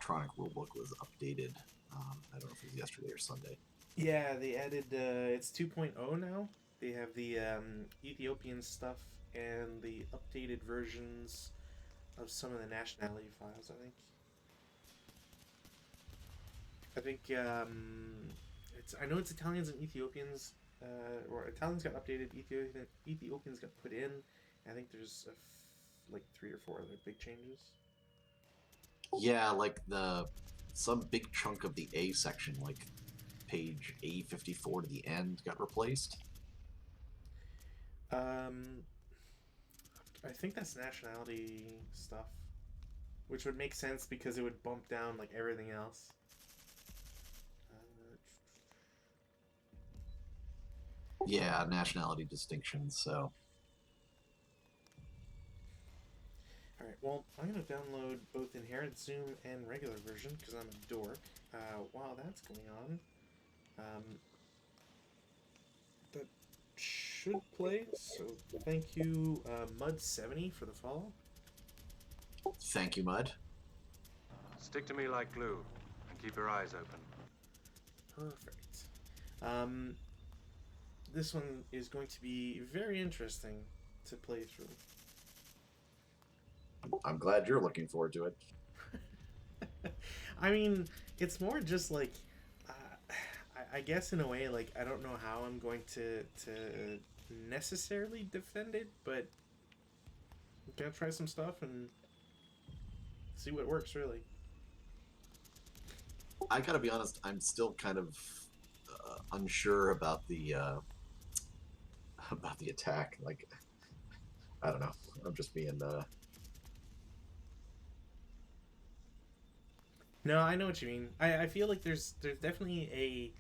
electronic rulebook was updated. I don't know if it was yesterday or Sunday. Yeah, they added it's 2.0 now. They have the Ethiopian stuff and the updated versions of some of the nationality files. I think it's I know it's Italians and Ethiopians. Or Italians got updated. Ethiopians got put in. I think there's like three or four other big changes. Yeah, like the some big chunk of the A section, like page A54 to the end, got replaced. Um, I think that's nationality stuff, which would make sense because it would bump down like everything else. Uh, Yeah, nationality distinctions. So all right. Well, I'm gonna download both Inherent Zoom and regular version because I'm a dork. While that's going on, um, that should play. So thank you, Mud70 for the follow. thank you, Mud. Stick to me like glue and keep your eyes open. Perfect. Um, this one is going to be very interesting to play through. I'm glad you're looking forward to it. I mean, it's more just like, I guess in a way, like I don't know how I'm going to necessarily defend it, but I'm gonna try some stuff and see what works. Really, I gotta be honest, I'm still kind of unsure about the about the attack. Like, I don't know. I'm just being no, I know what you mean. I feel like there's definitely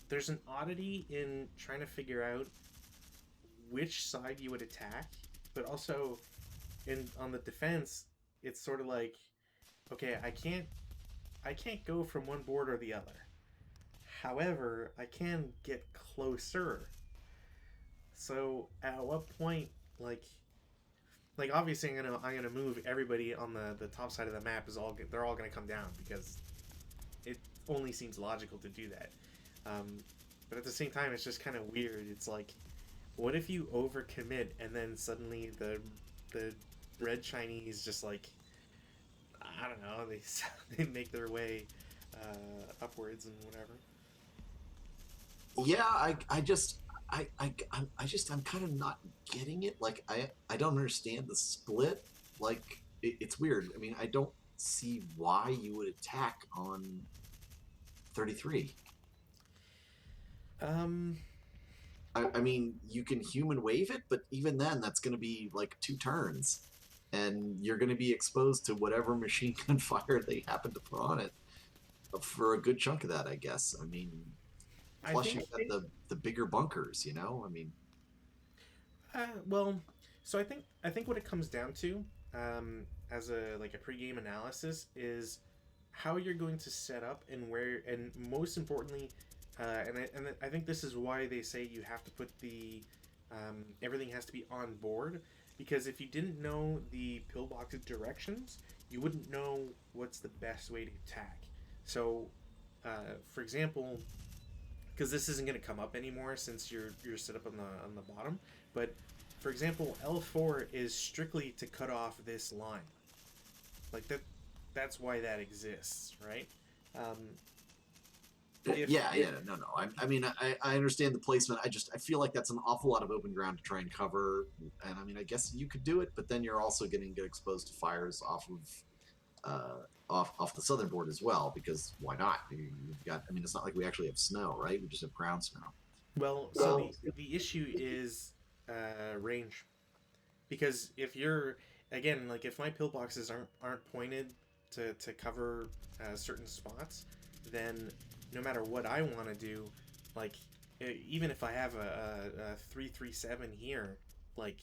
there's an oddity in trying to figure out which side you would attack, but also in on the defense, it's sort of like, okay, I can't go from one board or the other. However, I can get closer. So at what point, like, obviously I'm gonna move everybody on the top side of the map is all they're all gonna come down because it only seems logical to do that. Um, but at the same time, it's just kind of weird. It's like, what if you overcommit and then suddenly the red Chinese just like, I don't know, they they make their way upwards and whatever. yeah. I'm kind of not getting it. Like, I don't understand the split. Like, it's weird. I mean, I don't see why you would attack on 33. Um, I mean, you can human wave it, but even then, that's going to be like 2 turns, and you're going to be exposed to whatever machine gun fire they happen to put on it for a good chunk of that, I guess. I mean, I plus think you've got the bigger bunkers, you know. I mean, well, so I think what it comes down to, as a like a pregame analysis, is how you're going to set up and where, and most importantly, and I think this is why they say you have to put the everything has to be on board, because if you didn't know the pillbox directions, you wouldn't know what's the best way to attack. So, for example, because this isn't going to come up anymore since you're set up on the bottom. But for example, L4 is strictly to cut off this line. Like that, that's why that exists, right? Um, if yeah, no. I mean, I understand the placement. I feel like that's an awful lot of open ground to try and cover. And I mean, I guess you could do it, but then you're also getting get exposed to fires off of off the southern board as well, because why not? You've got, I mean, it's not like we actually have snow, right? We just have ground snow. well, so the issue is range, because if you're, again, like if my pillboxes aren't pointed to cover certain spots, then no matter what I want to do, like even if I have a 337 here, like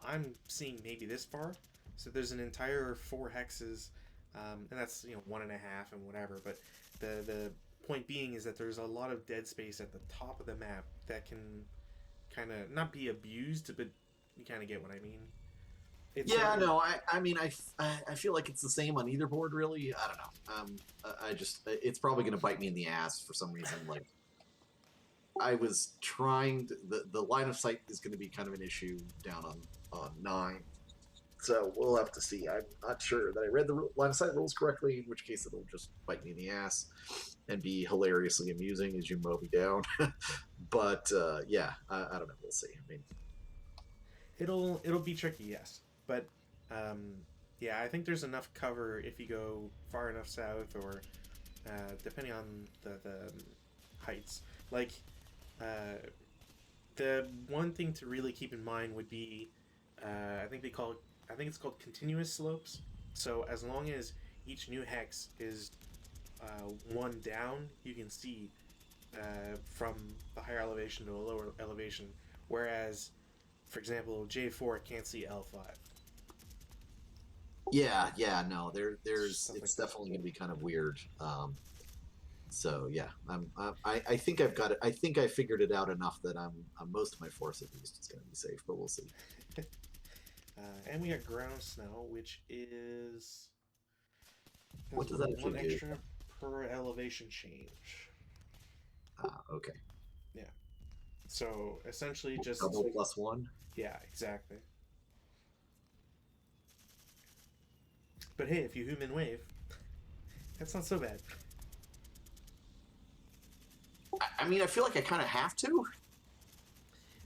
I'm seeing maybe this far. So there's an entire 4 hexes, and that's, 1.5 and whatever. But the point being is that there's a lot of dead space at the top of the map that can kind of not be abused, but you kind of get what I mean. It's Yeah, not. no, I mean, I feel like it's the same on either board, really. I don't know. I just, it's probably going to bite me in the ass for some reason. Like, I was trying to, the line of sight is going to be kind of an issue down on 9. So we'll have to see. I'm not sure that I read the line of sight rules correctly, in which case it'll just bite me in the ass and be hilariously amusing as you mow me down. But yeah, I don't know. We'll see. I mean, It'll be tricky, yes, but um, yeah, I think there's enough cover if you go far enough south, or depending on the heights. Like uh, the one thing to really keep in mind would be, I think they call it, I think it's called continuous slopes. So as long as each new hex is one down, you can see from the higher elevation to a lower elevation. Whereas, for example, J4 can't see L5. yeah, no, Stuff like it's that. definitely going to be kind of weird. So yeah, I think I've got it. I think I figured it out enough that most of my force at least is going to be safe, but we'll see. And we got ground snow, which is What has does that one actually do? extra per elevation change. Okay, Yeah. So essentially, just double plus one. yeah, exactly. But hey, if you human wave, that's not so bad. I mean, I feel like I kind of have to.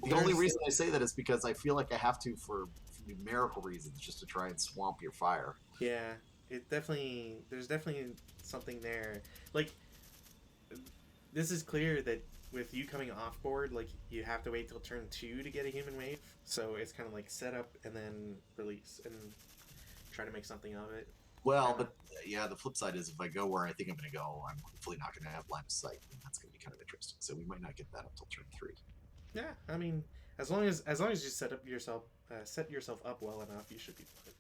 The only There's reason I say that is because I feel like I have to for numerical reasons, just to try and swamp your fire. yeah, it definitely there's definitely something there. Like this is clear that with you coming off board, like you have to wait till turn 2 to get a human wave. So it's kind of like set up and then release and try to make something of it. Well, Kind of but yeah, the flip side is if I go where I think I'm going to go, I'm hopefully not going to have line of sight, and that's going to be kind of interesting. So we might not get that until turn 3. yeah. I mean, as long as you set yourself up well enough, you should be fine.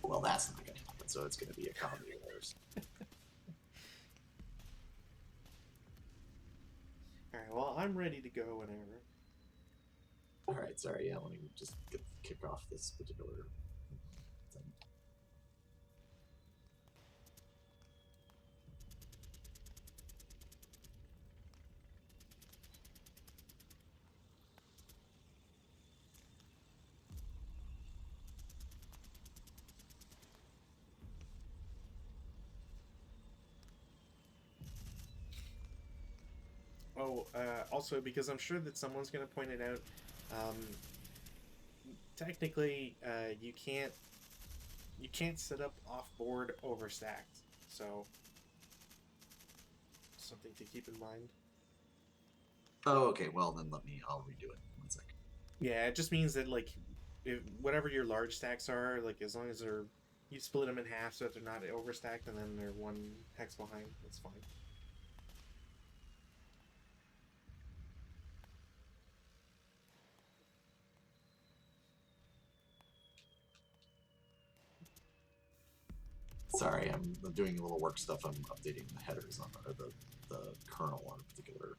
Well, that's not going to happen. So it's going to be a comedy of errors. All right. Well, I'm ready to go whenever. All right, sorry. Yeah, let me just kick off this particular thing. Oh, also because I'm sure that someone's gonna point it out. Um, technically, you can't set up off board overstacked. So something to keep in mind. Oh, okay. Well, then I'll redo it. 1 second. Yeah, it just means that like, if, whatever your large stacks are, like as long as they're you split them in half so that they're not overstacked and then they're one hex behind, that's fine. Sorry, I'm doing a little work stuff. I'm updating the headers on the kernel on a particular.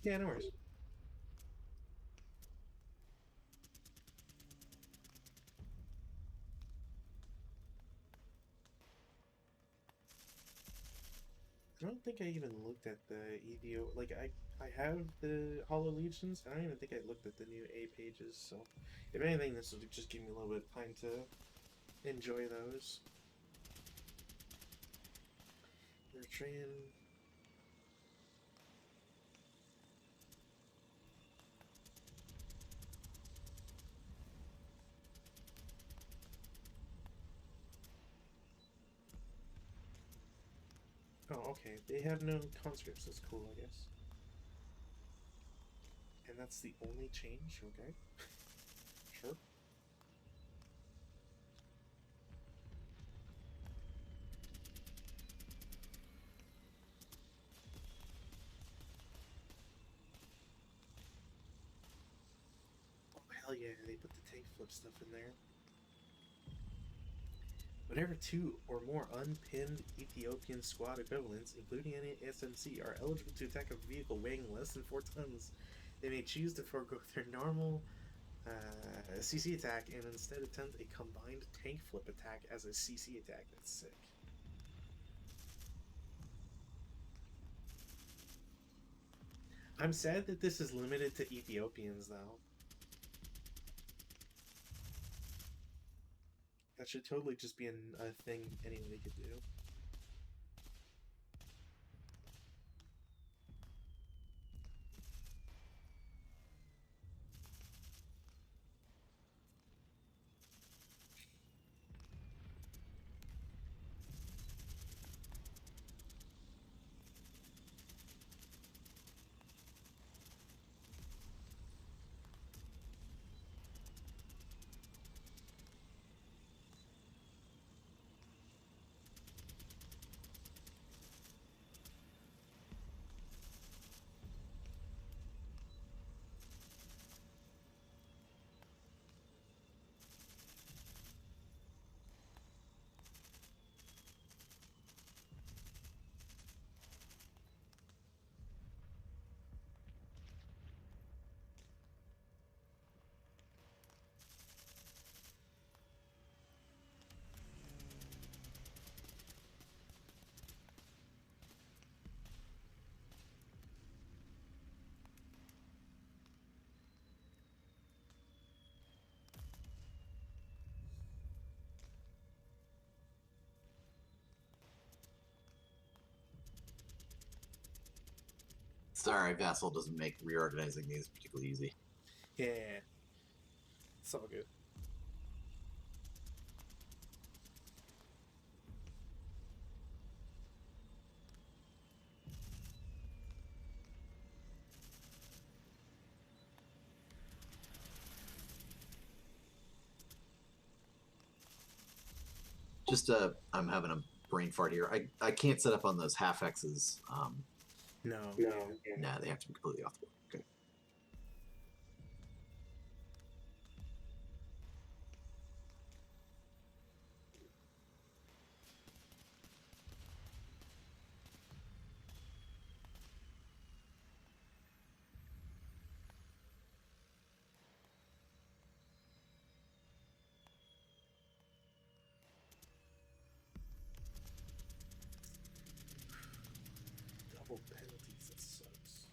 Yeah, no worries. I don't think I even looked at the EVO. Like I have the Hollow Legions. I don't even think I looked at the new A pages. So, if anything, this will just give me a little bit of time to enjoy those. Bertrand. Oh, okay. They have no conscripts. That's cool, I guess. And that's the only change. Okay. Sure. Oh hell yeah! They put the tank flip stuff in there. Whenever 2 or more unpinned Ethiopian squad equivalents, including any SMC, are eligible to attack a vehicle weighing less than 4 tons, they may choose to forego their normal a CC attack and instead attempt a combined tank flip attack as a CC attack. That's sick. I'm sad that this is limited to Ethiopians, though. That should totally just be a thing anybody could do. Sorry, Vassal doesn't make reorganizing these particularly easy. Yeah. It's all good. Just I'm having a brain fart here. I can't set up on those half X's. No. Nah, they have to be completely off the board. Okay. Double penalties, that sucks.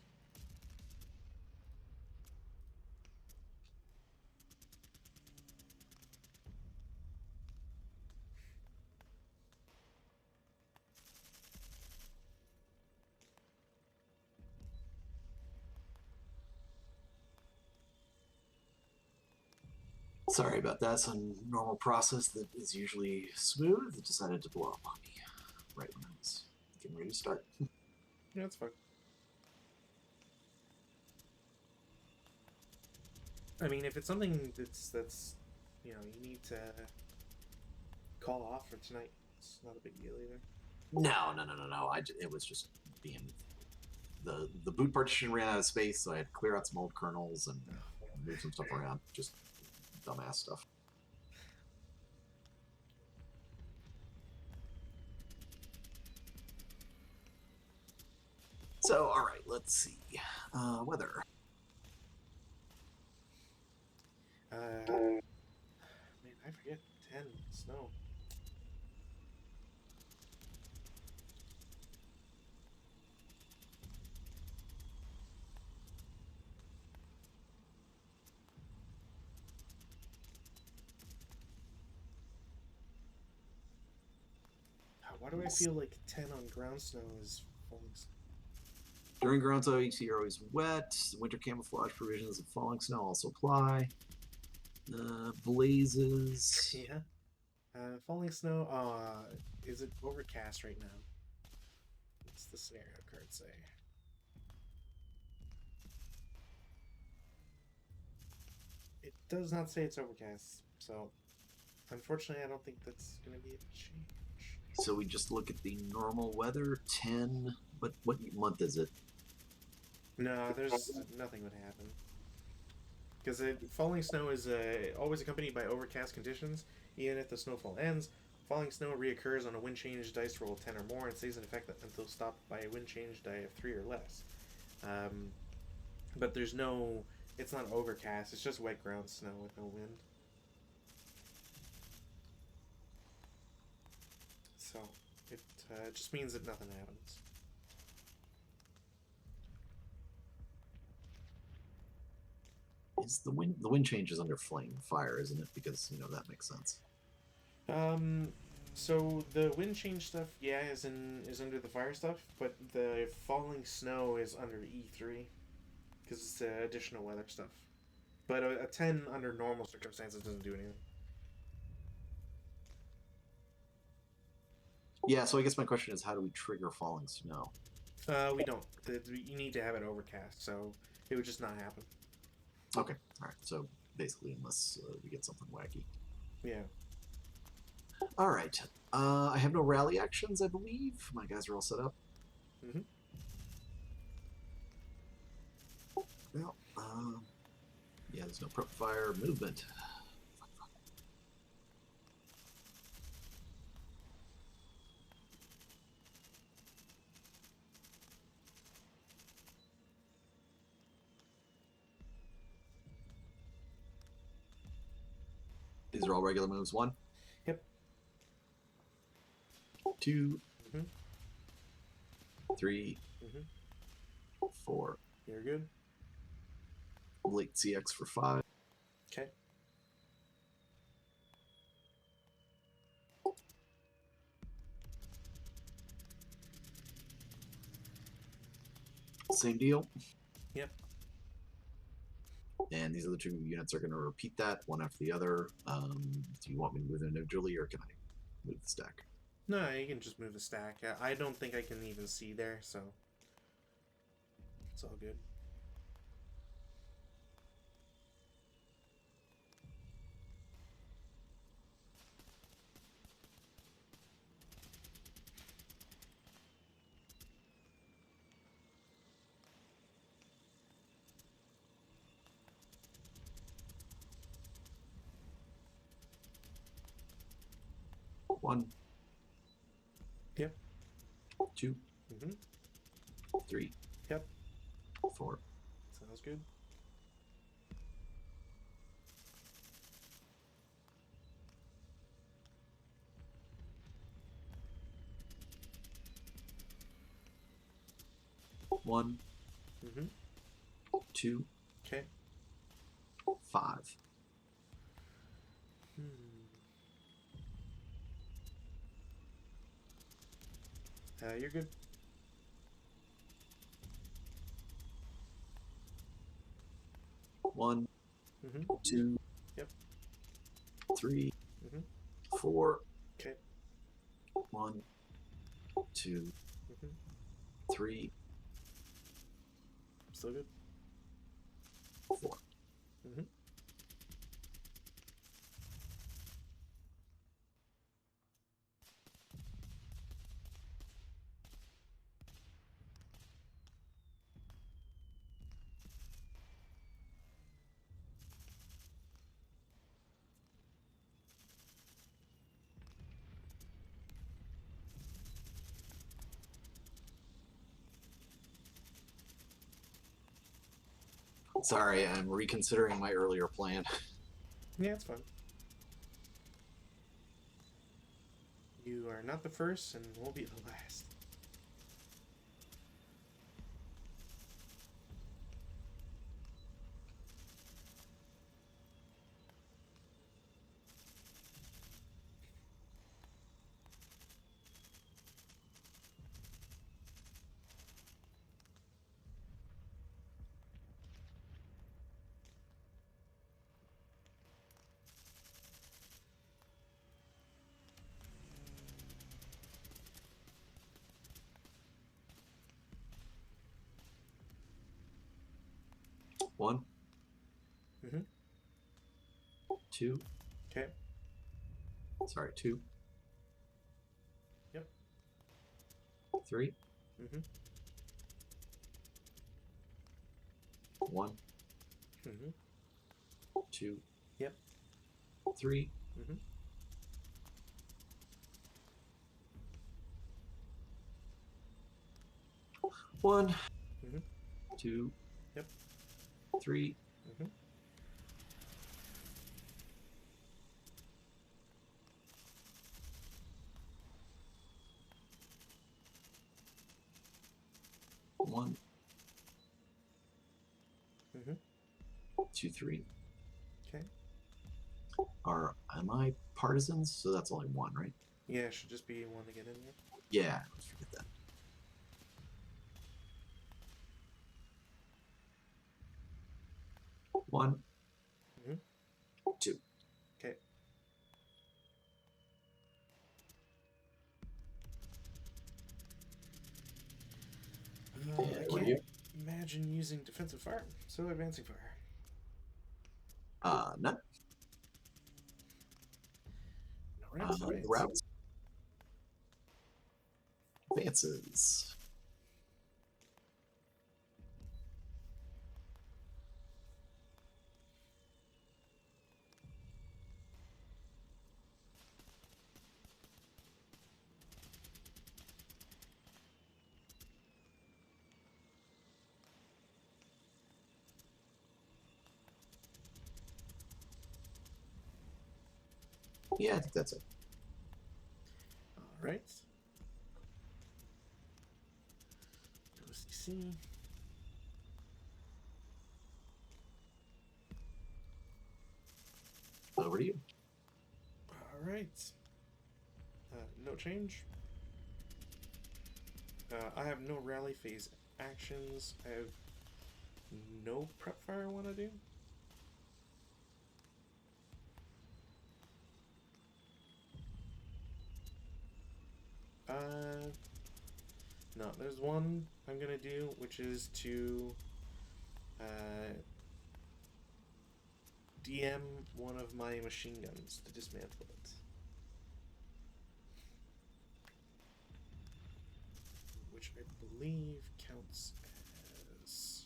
Sorry about that. It's a normal process that is usually smooth. It decided to blow up on me right when I was getting ready to start. Yeah, that's fine. I mean, if it's something that's you need to call off for tonight, it's not a big deal either. No. It was just being the boot partition ran out of space, so I had to clear out some old kernels and move some stuff around. Just dumbass stuff. So, all right, let's see. Weather. Man, I forget. 10 snow. Why do I feel like 10 on ground snow is falling snow? During ground snow, each year always wet. Winter camouflage provisions of falling snow also apply. Blazes. Yeah. Falling snow. Is it overcast right now? What's the scenario card say? It does not say it's overcast, so unfortunately, I don't think that's going to be a change. So we just look at the normal weather. 10. What month is it? No, there's nothing would happen. Because falling snow is always accompanied by overcast conditions. Even if the snowfall ends, falling snow reoccurs on a wind change dice roll of 10 or more and stays in effect until stopped by a wind change die of 3 or less. But there's no It's not overcast. It's just wet ground snow with no wind. So it just means that nothing happens. Is the wind changes under flame fire, isn't it? Because that makes sense. So the wind change stuff, yeah, is under the fire stuff, but the falling snow is under E3 because it's additional weather stuff. But a 10 under normal circumstances doesn't do anything. Yeah, so I guess my question is, how do we trigger falling snow? We don't. You need to have it overcast, so it would just not happen. Okay, all right. So basically, unless we get something wacky. Yeah. All right. I have no rally actions, I believe. My guys are all set up. Mm-hmm. Well, yeah, there's no prep fire movement. These are all regular moves. 1. Yep. 2. Mm-hmm. 3. Mm-hmm. 4. You're good. Late CX for 5. Okay. Same deal. Yep. And these other 2 units are going to repeat that one after the other. Do you want me to move them individually, or can I move the stack? No, you can just move the stack. I don't think I can even see there, so it's all good. One. Yep. 2. Mm-hmm. 3. Yep. 4. Sounds good. One. Mm-hmm. 2. Okay. 5. You're good. One. Mm-hmm. 2. Yep. 3. Mm-hmm. 4. Okay. 1. 2. Mm-hmm. 3. Still good. 4. Mm-hmm. Sorry, I'm reconsidering my earlier plan. Yeah, it's fine. You are not the first and won't be the last. One. Mm-hmm. 2. Okay. Sorry, 2. Yep. 3. Mm-hmm. 1. Mm-hmm. 2. Yep. 3. Mm-hmm. 1. Mm-hmm. 2. Yep. 3. Mm-hmm. One, Mm-hmm. 2, 3. Okay. Am I partisans? So that's only one, right? Yeah, it should just be one to get in there. Yeah, let's forget that. One, Mm-hmm. 2. Okay. I What are can't you? imagine using defensive fire, so advancing fire. None. All right. The route advances. Yeah, I think that's it. All right. Go CC. Over to you. All right. No change. I have no rally phase actions. I have no prep fire I want to do. No, there's one I'm gonna do, which is to DM one of my machine guns to dismantle it. Which I believe counts as...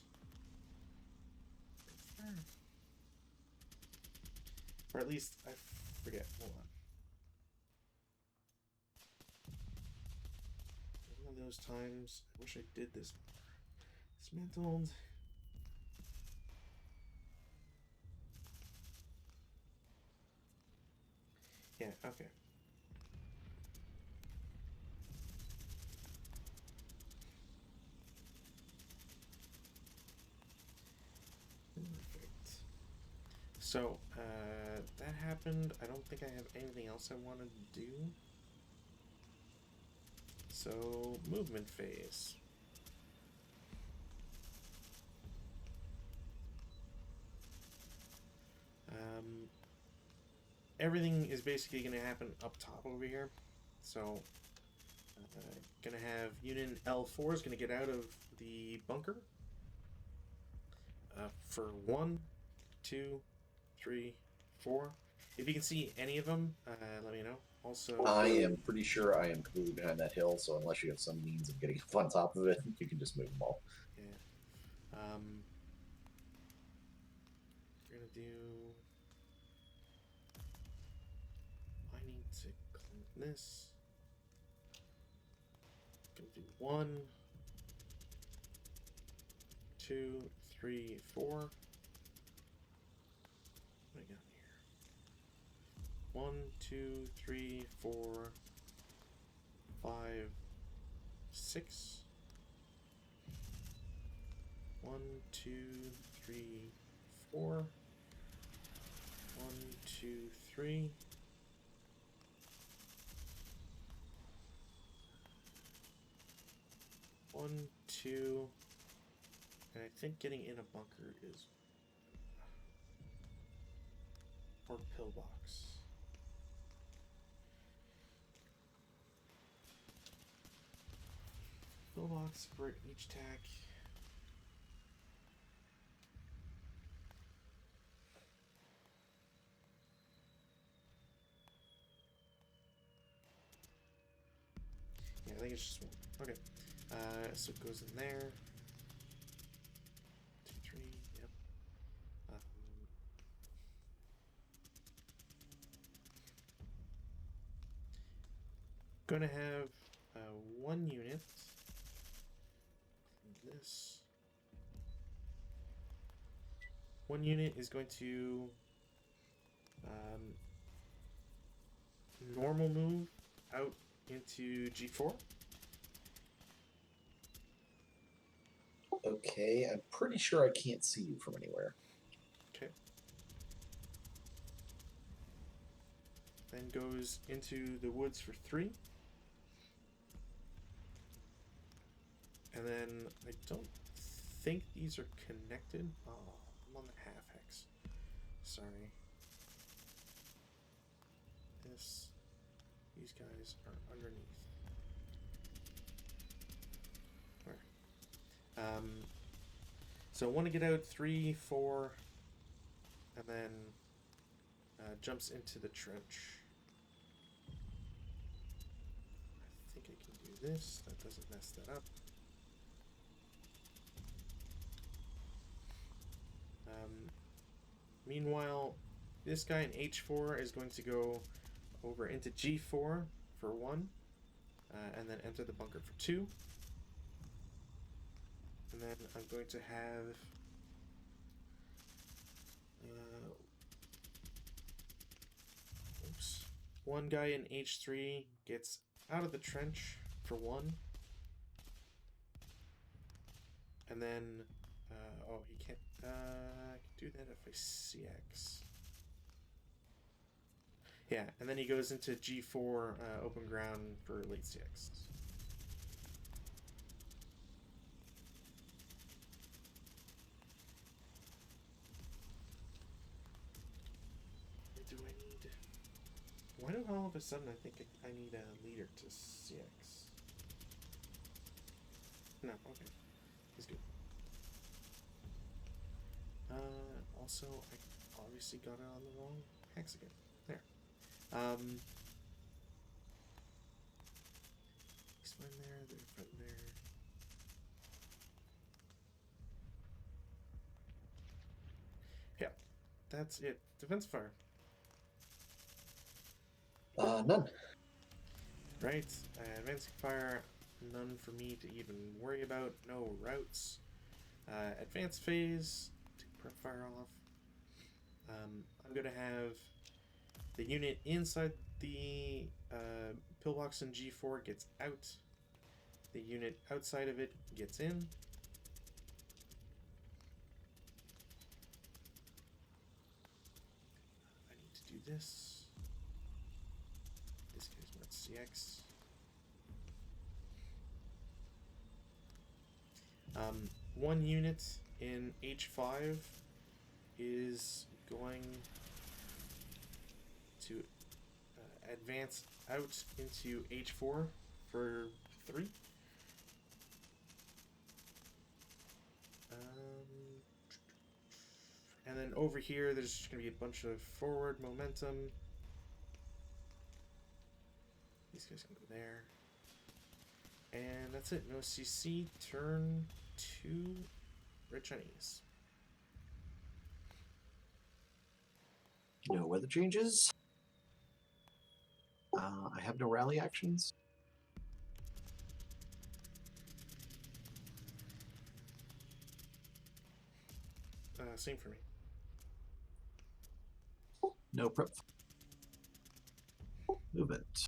Or at least, I forget. Hold on. One of those times, I wish I did this more. Dismantled. Yeah, okay. Perfect. So, that happened. I don't think I have anything else I want to do. So, movement phase. Everything is basically going to happen up top over here. So, going to have Unit L4 is going to get out of the bunker. For 1, 2, 3, 4. If you can see any of them, let me know. Also, I am pretty sure I am completely behind that hill, so unless you have some means of getting up on top of it, you can just move them all. Yeah. We're gonna do. I need to clean this. Gonna do 1, 2, 3, 4. What do I got here? 1, 2, 3, 4, 5, 6. 1, 2, 3, 4. 1, 2, 3. One, two, and I think getting in a bunker is or pillbox. Pillbox for each tack. Yeah, I think it's just one. Okay. So it goes in there. 2, 3, yep. Gonna have 1 unit. This. One unit is going to normal move out into G4. Okay, I'm pretty sure I can't see you from anywhere. Okay. Then goes into the woods for 3. And then I don't think these are connected. Oh, I'm on the half hex. Sorry. These guys are underneath. Where? So want to get out 3, 4, and then jumps into the trench. I think I can do this. That doesn't mess that up. Meanwhile, this guy in H4 is going to go over into G4 for 1, and then enter the bunker for 2. And then I'm going to have one guy in H3 gets out of the trench for 1. And then, oh, he can't, I can do that if I CX. Yeah, and then he goes into G4 open ground for late CX. Do I need... Why do all of a sudden I think I need a leader to CX? No, okay. He's good. Also, I obviously got it on the wrong hex again. There. He's fine there, they're fine there. Yeah, that's it. Defense fire. None. Right, advancing fire, none for me to even worry about. No routes. Advanced phase, take prep fire off. I'm going to have the unit inside the pillbox in G4 gets out. The unit outside of it gets in. I need to do this. This guy's not CX. One unit in H5 is going to advance out into H4 for 3. And then over here, there's just going to be a bunch of forward momentum. These guys can go there. And that's it. No CC. Turn 2. Red Chinese. No weather changes. I have no rally actions. Same for me. No prep. Movement.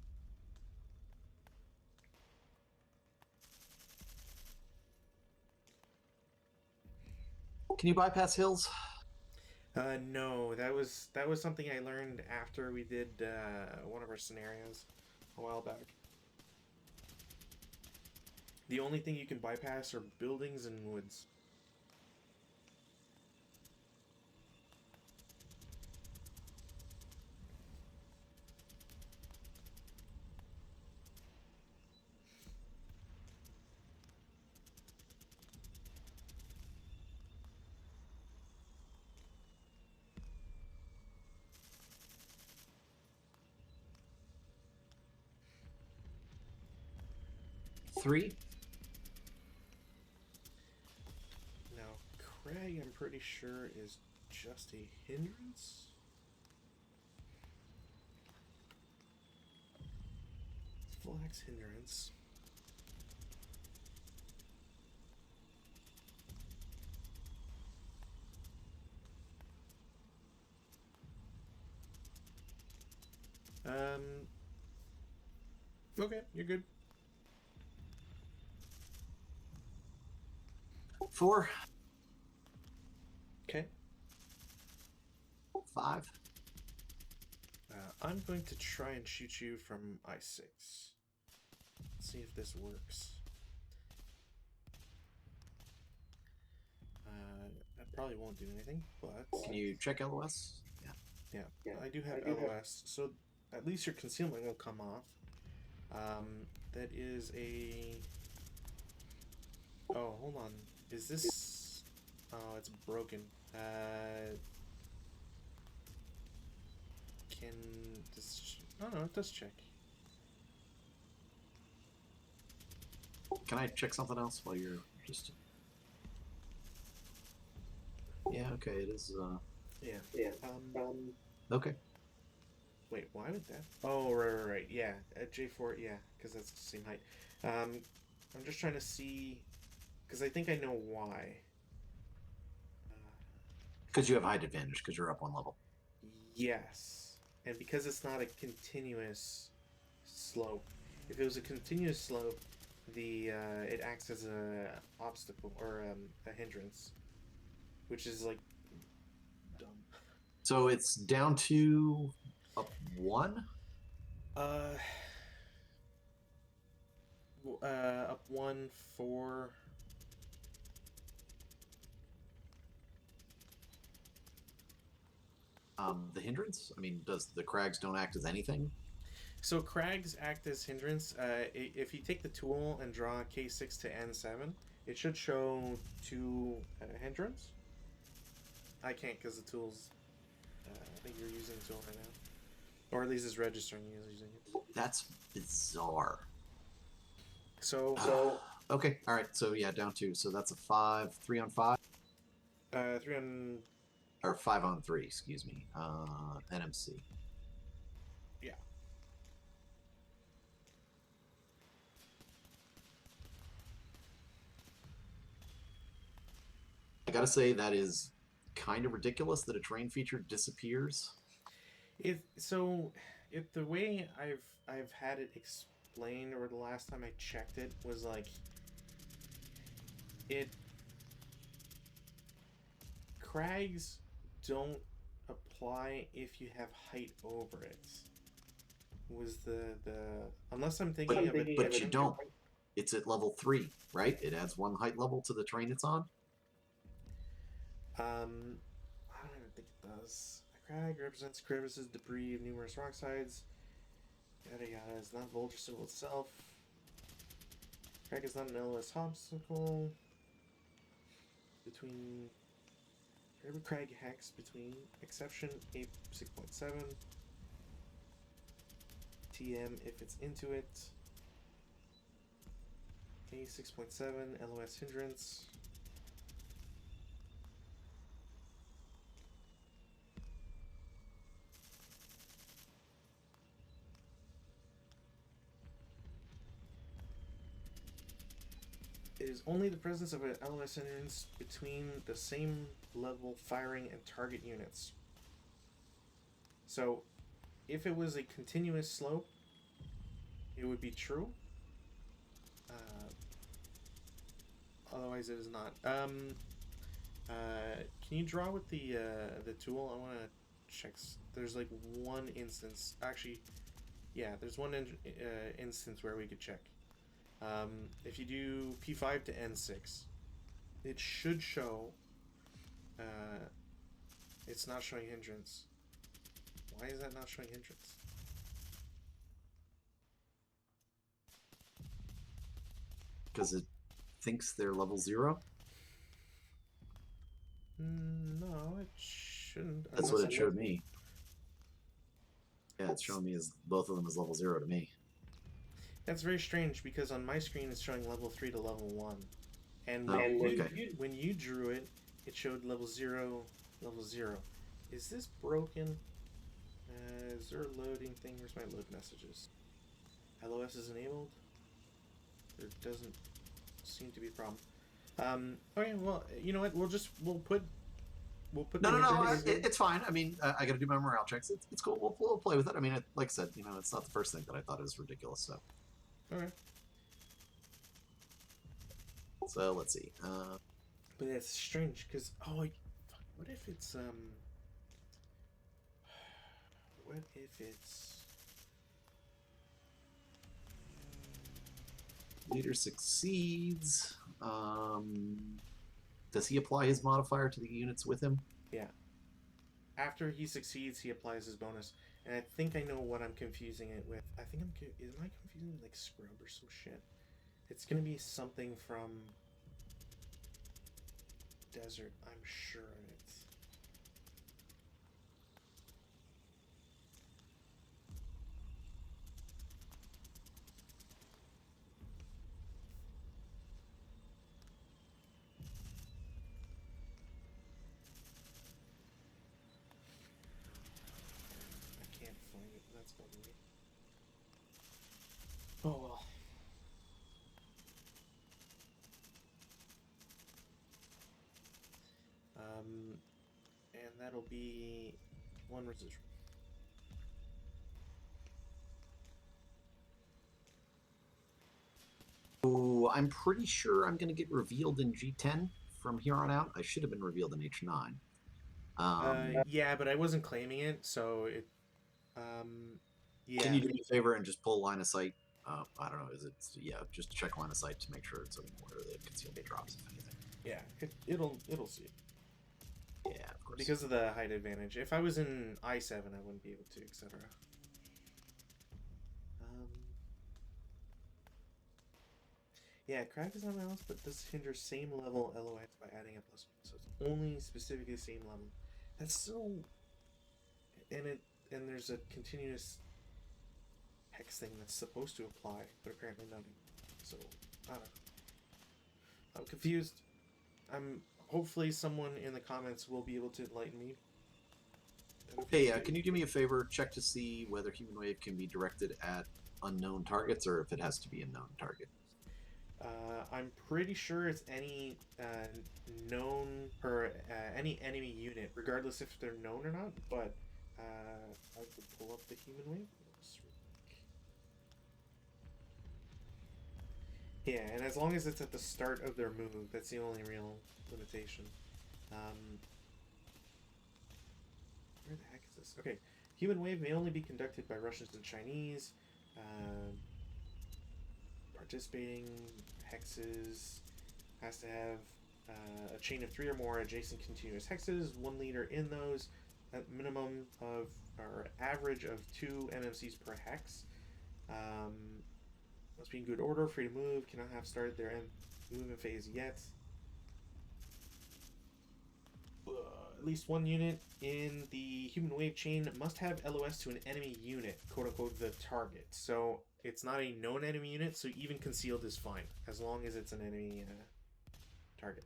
Can you bypass hills? No, that was something I learned after we did one of our scenarios a while back. The only thing you can bypass are buildings and woods. Three. Now, Craig, I'm pretty sure, is just a hindrance. Flax hindrance. Okay, you're good. 4, Okay. 5. I'm going to try and shoot you from I6. See if this works. That probably won't do anything, but... Can you check LOS? Yeah. Yeah, I do have LOS, so at least your concealment will come off. That is a... Oh, hold on. Is this... Oh, it's broken. Can this... Oh, no, it does check. Can I check something else while you're just... Yeah, okay, it is, Yeah. okay. Wait, why would that... Oh, right. Yeah, at J4, yeah, because that's the same height. I'm just trying to see... Because I think I know why. Because you have height advantage, because you're up 1 level. Yes. And because it's not a continuous slope. If it was a continuous slope, it acts as a obstacle, or a hindrance. Which is, like, dumb. So it's down to up 1? Up 1, 4... The hindrance? I mean, does the crags don't act as anything? So crags act as hindrance. If you take the tool and draw K6 to N7, it should show 2 hindrance. I can't because the tool's... I think you're using the tool right now. Or at least it's registering you as using it. That's bizarre. So okay, alright, so yeah, down 2. So that's a 5, 3 on 5? 3 on... Or 5 on 3, excuse me. NMC. Yeah. I gotta say, that is kind of ridiculous that a terrain feature disappears. If the way I've had it explained, or the last time I checked it, was like crags don't apply if you have height over it. Was the unless I'm thinking of it, but you don't. It's at level 3, right? It adds 1 height level to the terrain it's on. I don't even think it does. A crag represents crevices, debris of numerous rock sides. Yada yada. It's not Vulture symbol itself. Crag is not an LS obstacle. Between every crag hex between exception A6.7 TM if it's into it. A6.7 LOS hindrance. It is only the presence of an LOS hindrance between the same level firing and target units. So, if it was a continuous slope, it would be true. Otherwise, it is not. Can you draw with the tool? I want to check. There's like one instance. Actually, yeah, there's one instance where we could check. If you do P5 to N6, it should show. It's not showing hindrance. Why is that not showing hindrance? Because it thinks they're level 0? No, it shouldn't. That's what it showed me. Yeah, it's showing me as both of them as level 0 to me. That's very strange because on my screen it's showing level 3 to level 1. And when you drew it, it showed level 0, level 0. Is this broken? Is there a loading thing? Where's my load messages? LOS is enabled? There doesn't seem to be a problem. Okay, well, you know what? We'll put we'll put No, the no, no. hindrance. It's fine. I mean, I got to do my morale checks. It's cool. We'll play with it. I mean, like I said, you know, it's not the first thing that I thought was ridiculous. So, All right. so let's see. But it's strange because what if it's what if it's Leader succeeds. Does he apply his modifier to the units with him? yeah. After he succeeds, he applies his bonus, and I think I know what I'm confusing it with. I think am I confusing it with like scrub or some shit? It's gonna be something from desert. I'm sure of it. I can't find it. That's bugging me. Oh well. And that'll be one residual. Oh, I'm pretty sure I'm going to get revealed in G10 from here on out. I should have been revealed in H9. Yeah, but I wasn't claiming it, so it. Yeah. Can you do me a favor and just pull line of sight? I don't know. Is it? Yeah, just check line of sight to make sure it's open where the concealment drops, if anything. Yeah, it'll see. Yeah, of course. Because of the height advantage. If I was in I7, I wouldn't be able to, etc. Yeah, crack is not else, but this hinders same level LOX by adding a plus one, so it's only specifically same level. That's so. And there's a continuous hex thing that's supposed to apply, but apparently not. So I don't know. I'm confused. Hopefully someone in the comments will be able to enlighten me. Hey, can you do me a favor? Check to see whether Human Wave can be directed at unknown targets or if it has to be a known target. I'm pretty sure it's any known or any enemy unit, regardless if they're known or not. But I could pull up the Human Wave. Yeah, and as long as it's at the start of their move, that's the only real limitation. Where the heck is this? Okay, Human Wave may only be conducted by Russians and Chinese. Participating hexes has to have a chain of 3 or more adjacent continuous hexes, 1 leader in those, at minimum of or average of 2 MMCs per hex. Must be in good order, free to move, cannot have started their movement phase yet. At least 1 unit in the Human Wave chain must have LOS to an enemy unit, quote unquote, the target. So it's not a known enemy unit, so even concealed is fine, as long as it's an enemy target.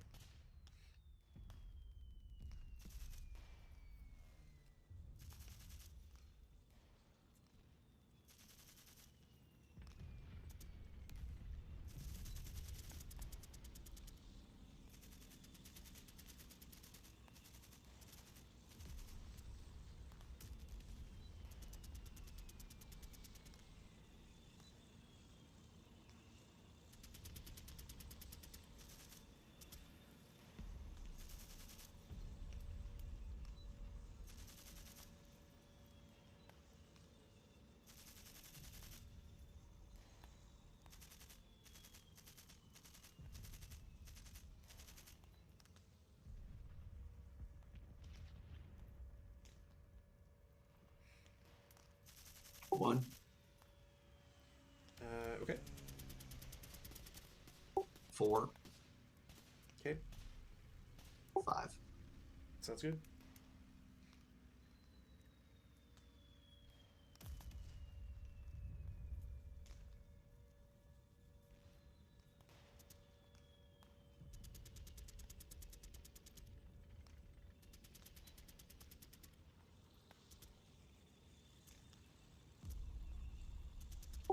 One. Okay. 4. Okay. 5. Sounds good.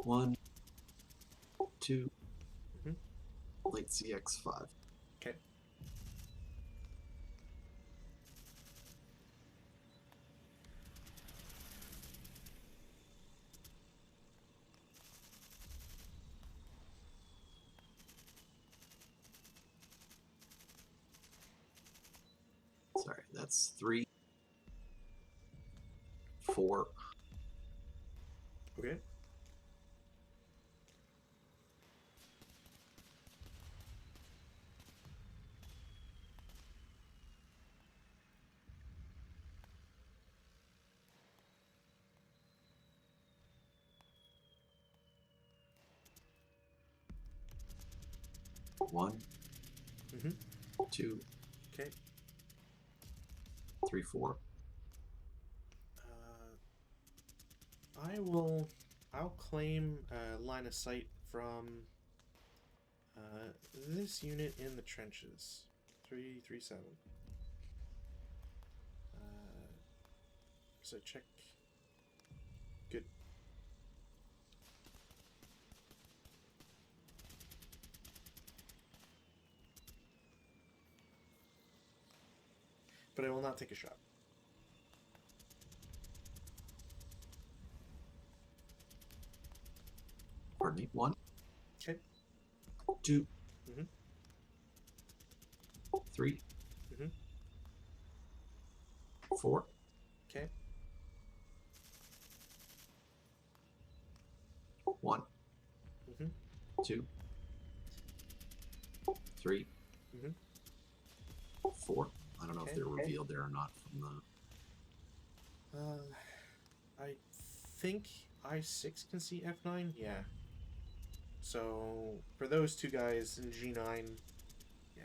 One, 2, Mm-hmm. late CX 5. Okay. That's 3, 4. Okay. One, Mm-hmm. 2, Okay. 3, 4. I'll claim line of sight from this unit in the trenches. 337. So check. Good. But I will not take a shot. Pardon me. 1, Okay. 2, Mm-hmm. 3, Mm-hmm. 4. Okay. 1, Mm-hmm. 2, 3, Mm-hmm. 4. I don't know if Okay. they're revealed there or not from the. I think I6 can see F9. Yeah. So for those two guys in G9, yeah.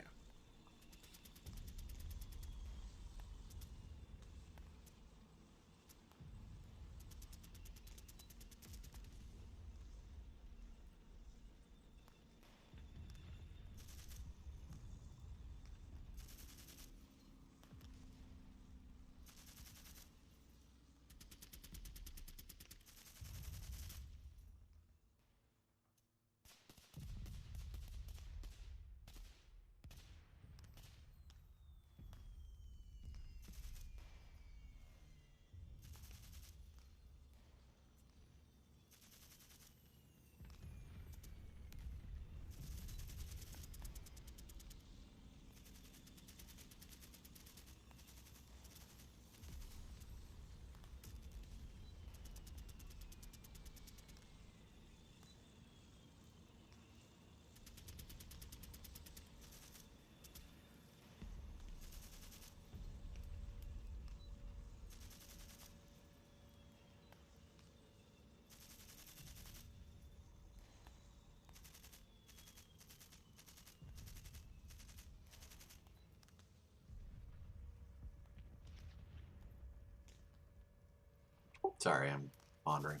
Sorry, I'm pondering.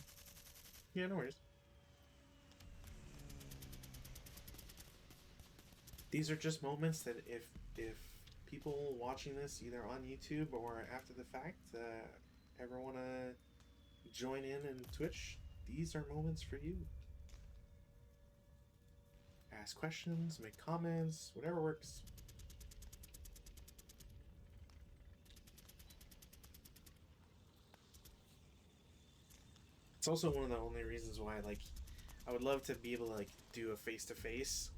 Yeah, no worries. These are just moments that if people watching this either on YouTube or after the fact ever want to join in Twitch, these are moments for you. Ask questions, make comments, whatever works. It's also one of the only reasons why I would love to be able to do a face to face,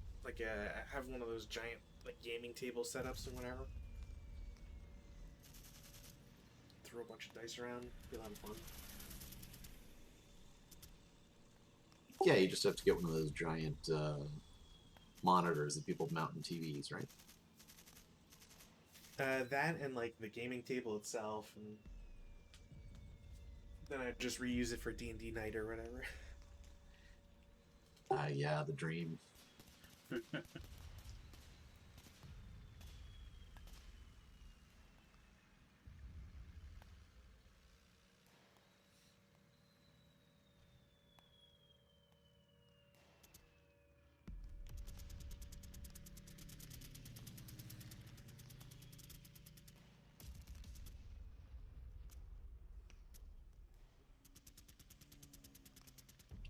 have one of those giant gaming table setups and whatever. Throw a bunch of dice around, be a lot of fun. Yeah, you just have to get one of those giant monitors that people mount in TVs, right? That and the gaming table itself, and then I'd just reuse it for D&D night or whatever. Yeah, the dream.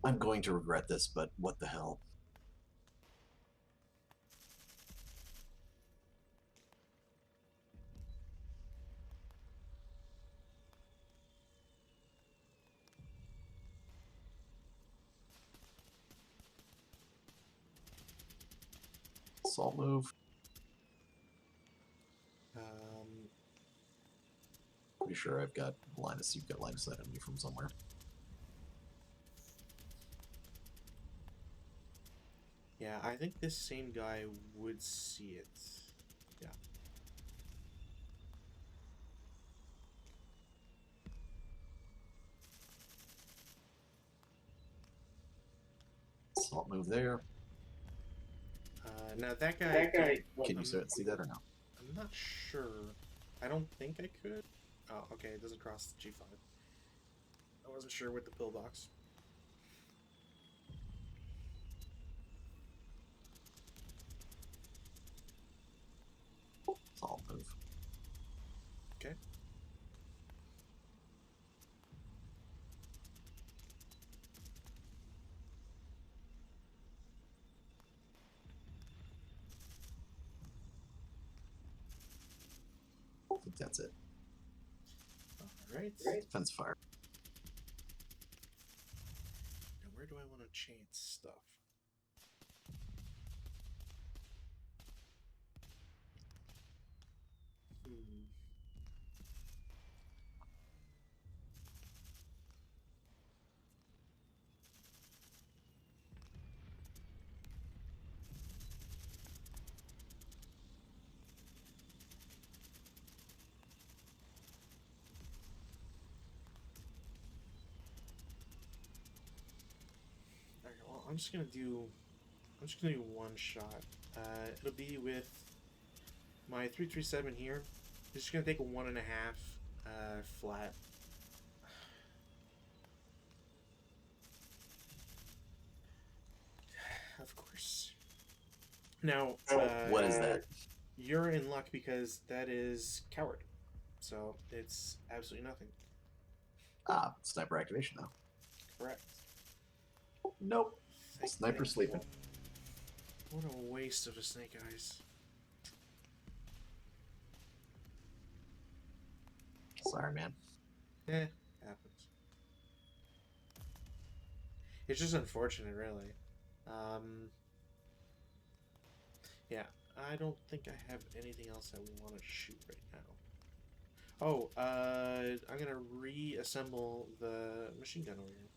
I'm going to regret this, but what the hell? Assault move. Um, sure I've got Linus. You've got line of sight on me from somewhere. Yeah, I think this same guy would see it. Yeah. Assault move there. Now that guy. Can you see that or no? I'm not sure. I don't think I could. Oh, okay. It doesn't cross the G5. I wasn't sure with the pillbox. Assault move. Okay. I think that's it. All right. Defense fire. Now, where do I want to change stuff? Alright, well, I'm just gonna do one shot. It'll be with my 337 here. It's just gonna take a 1.5 flat. Of course. Now, What is that? You're in luck because that is coward. So it's absolutely nothing. Ah, sniper activation though. Correct. Nope. Sniper sleeping. What a waste of a snake eyes. Sorry, man. Happens. It's just unfortunate, really. Yeah, I don't think I have anything else that we want to shoot right now. Oh, I'm gonna reassemble the machine gun over here.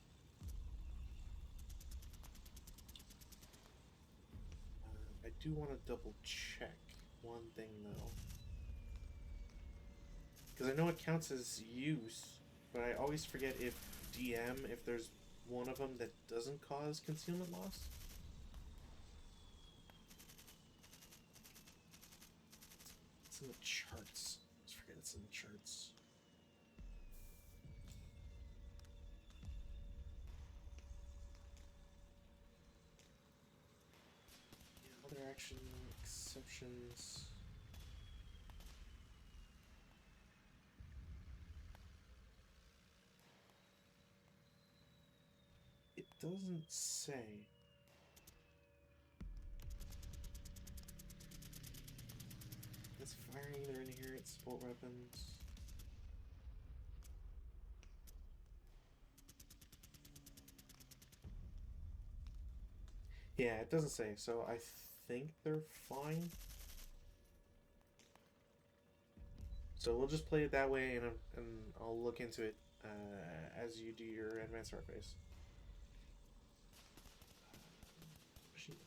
I do want to double check one thing though, because I know it counts as use, but I always forget if there's one of them that doesn't cause concealment loss. It's in the charts. I just forget it's in the charts. Yeah, other action exceptions. It doesn't say. It's firing either inherent support weapons. Yeah, it doesn't say, so I think they're fine. So we'll just play it that way, and I'll look into it as you do your advanced warface. Machine guns.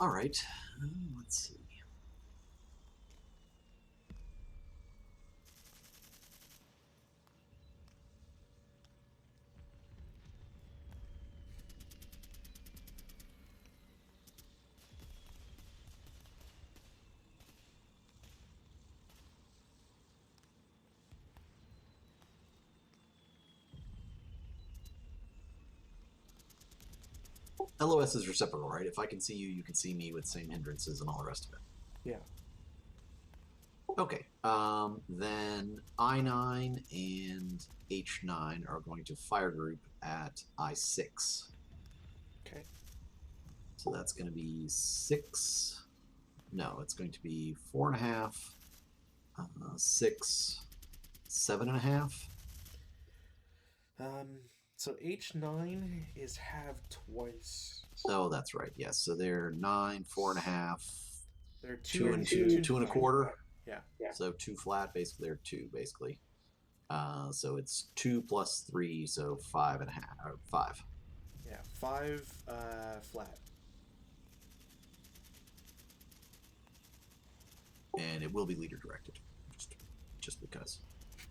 All right. Let's see. LOS is reciprocal, right? If I can see you, you can see me with same hindrances and all the rest of it. Yeah. Okay. Then I9 and H9 are going to fire group at I6. Okay. So that's going to be 6, No, it's going to be 4.5, 6, 7.5. So H9 is halved twice. So that's right. Yes. So they're 9, 4.5, They're 2 and 2, 2.25. Yeah. So 2 flat. Basically, they're 2. Basically. So it's 2 plus 3, so 5.5 or 5. Yeah, 5 flat. And it will be leader directed, just because.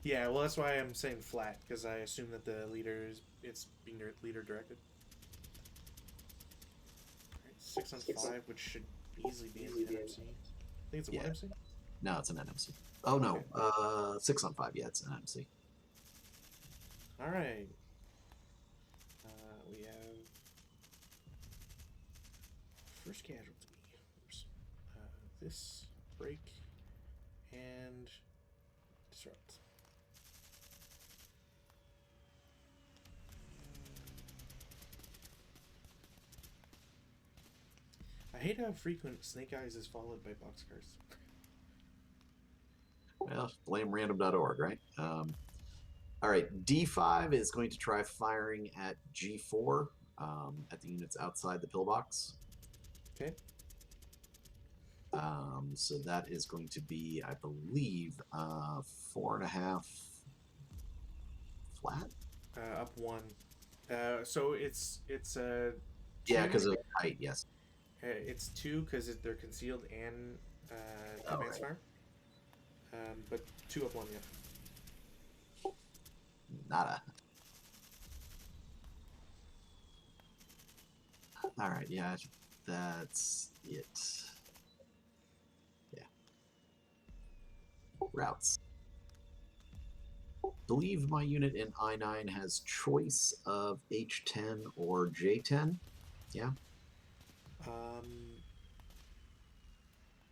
Yeah, well, that's why I'm saying flat, because I assume that the leader it's being leader directed. Right, 6 on 5, which should easily be an NMC. I think it's a 1 MC? No, it's an NMC. Oh no, Okay. 6 on 5. Yeah, it's an NMC. All right. We have first casualty. Oops. This break and disrupt. I hate how frequent Snake Eyes is followed by boxcars. Well, blame random.org, right? All right, D5 is going to try firing at G4 at the units outside the pillbox. Okay. So that is going to be, I believe, 4.5 flat. Up 1. So it's Yeah, because of height. Yes. It's 2 because they're concealed and advanced fire. But 2 up 1, yeah. Nada. All right, yeah, that's it. Yeah. Routes. Believe my unit in I9 has choice of H10 or J10. Yeah.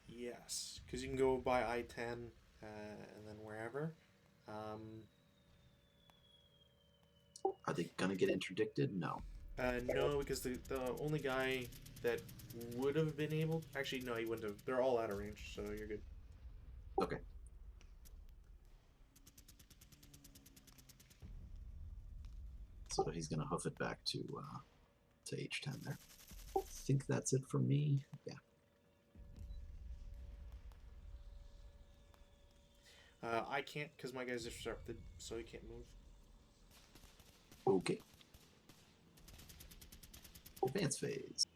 Yes, because you can go by I10 and then wherever. Are they gonna get interdicted? No. No, because the only guy that would have been able, actually no, he wouldn't have. They're all out of range, so you're good. Okay. So he's gonna hoof it back to H10 there. I think that's it for me. Yeah. I can't because my guys are disrupted, so he can't move. Okay. Advance phase.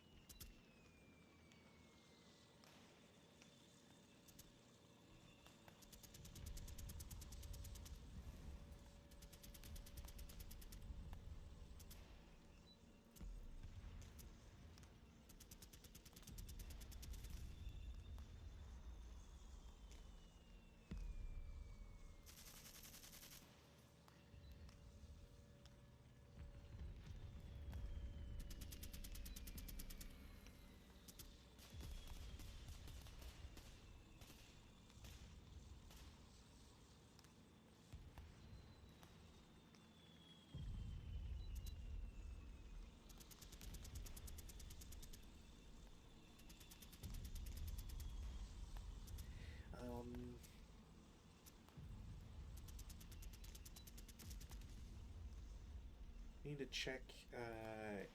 Need to check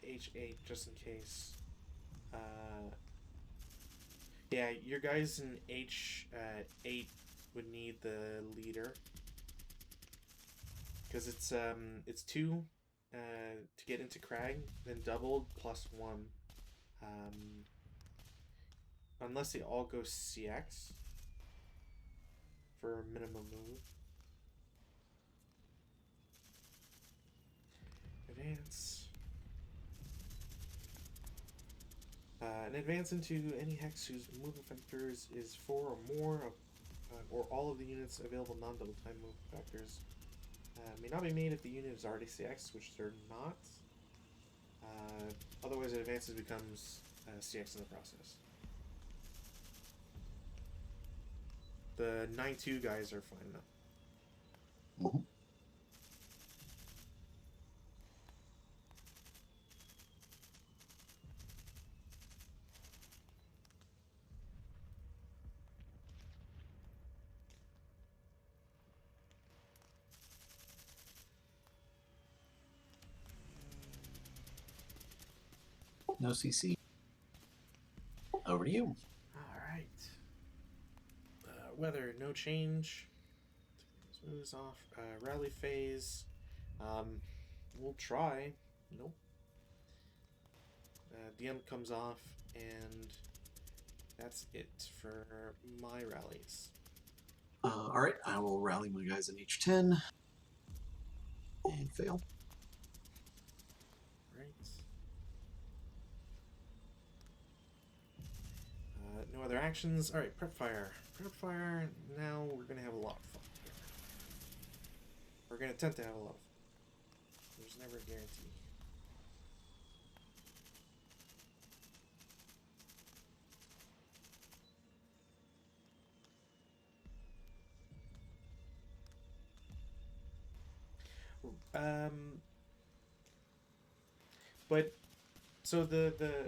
H8 just in case. Yeah, your guys in H8 would need the leader because it's 2 to get into Crag, then doubled plus 1. Unless they all go CX for minimum move. Advance. An advance into any hex whose move factors is 4 or more of, or all of the units available non-double time move factors may not be made if the unit is already CX, which they're not. Otherwise, it advances becomes CX in the process. The 9-2 guys are fine though. Mm-hmm. No CC. Over to you. All right. Weather, no change. Moves off. Rally phase. We'll try. Nope. DM comes off, and that's it for my rallies. All right, I will rally my guys in H10 and fail. Right. No other actions. All right, prep fire. Prep fire. Now we're gonna have a lot of fun here. We're gonna attempt to have a lot of fun. There's never a guarantee. But so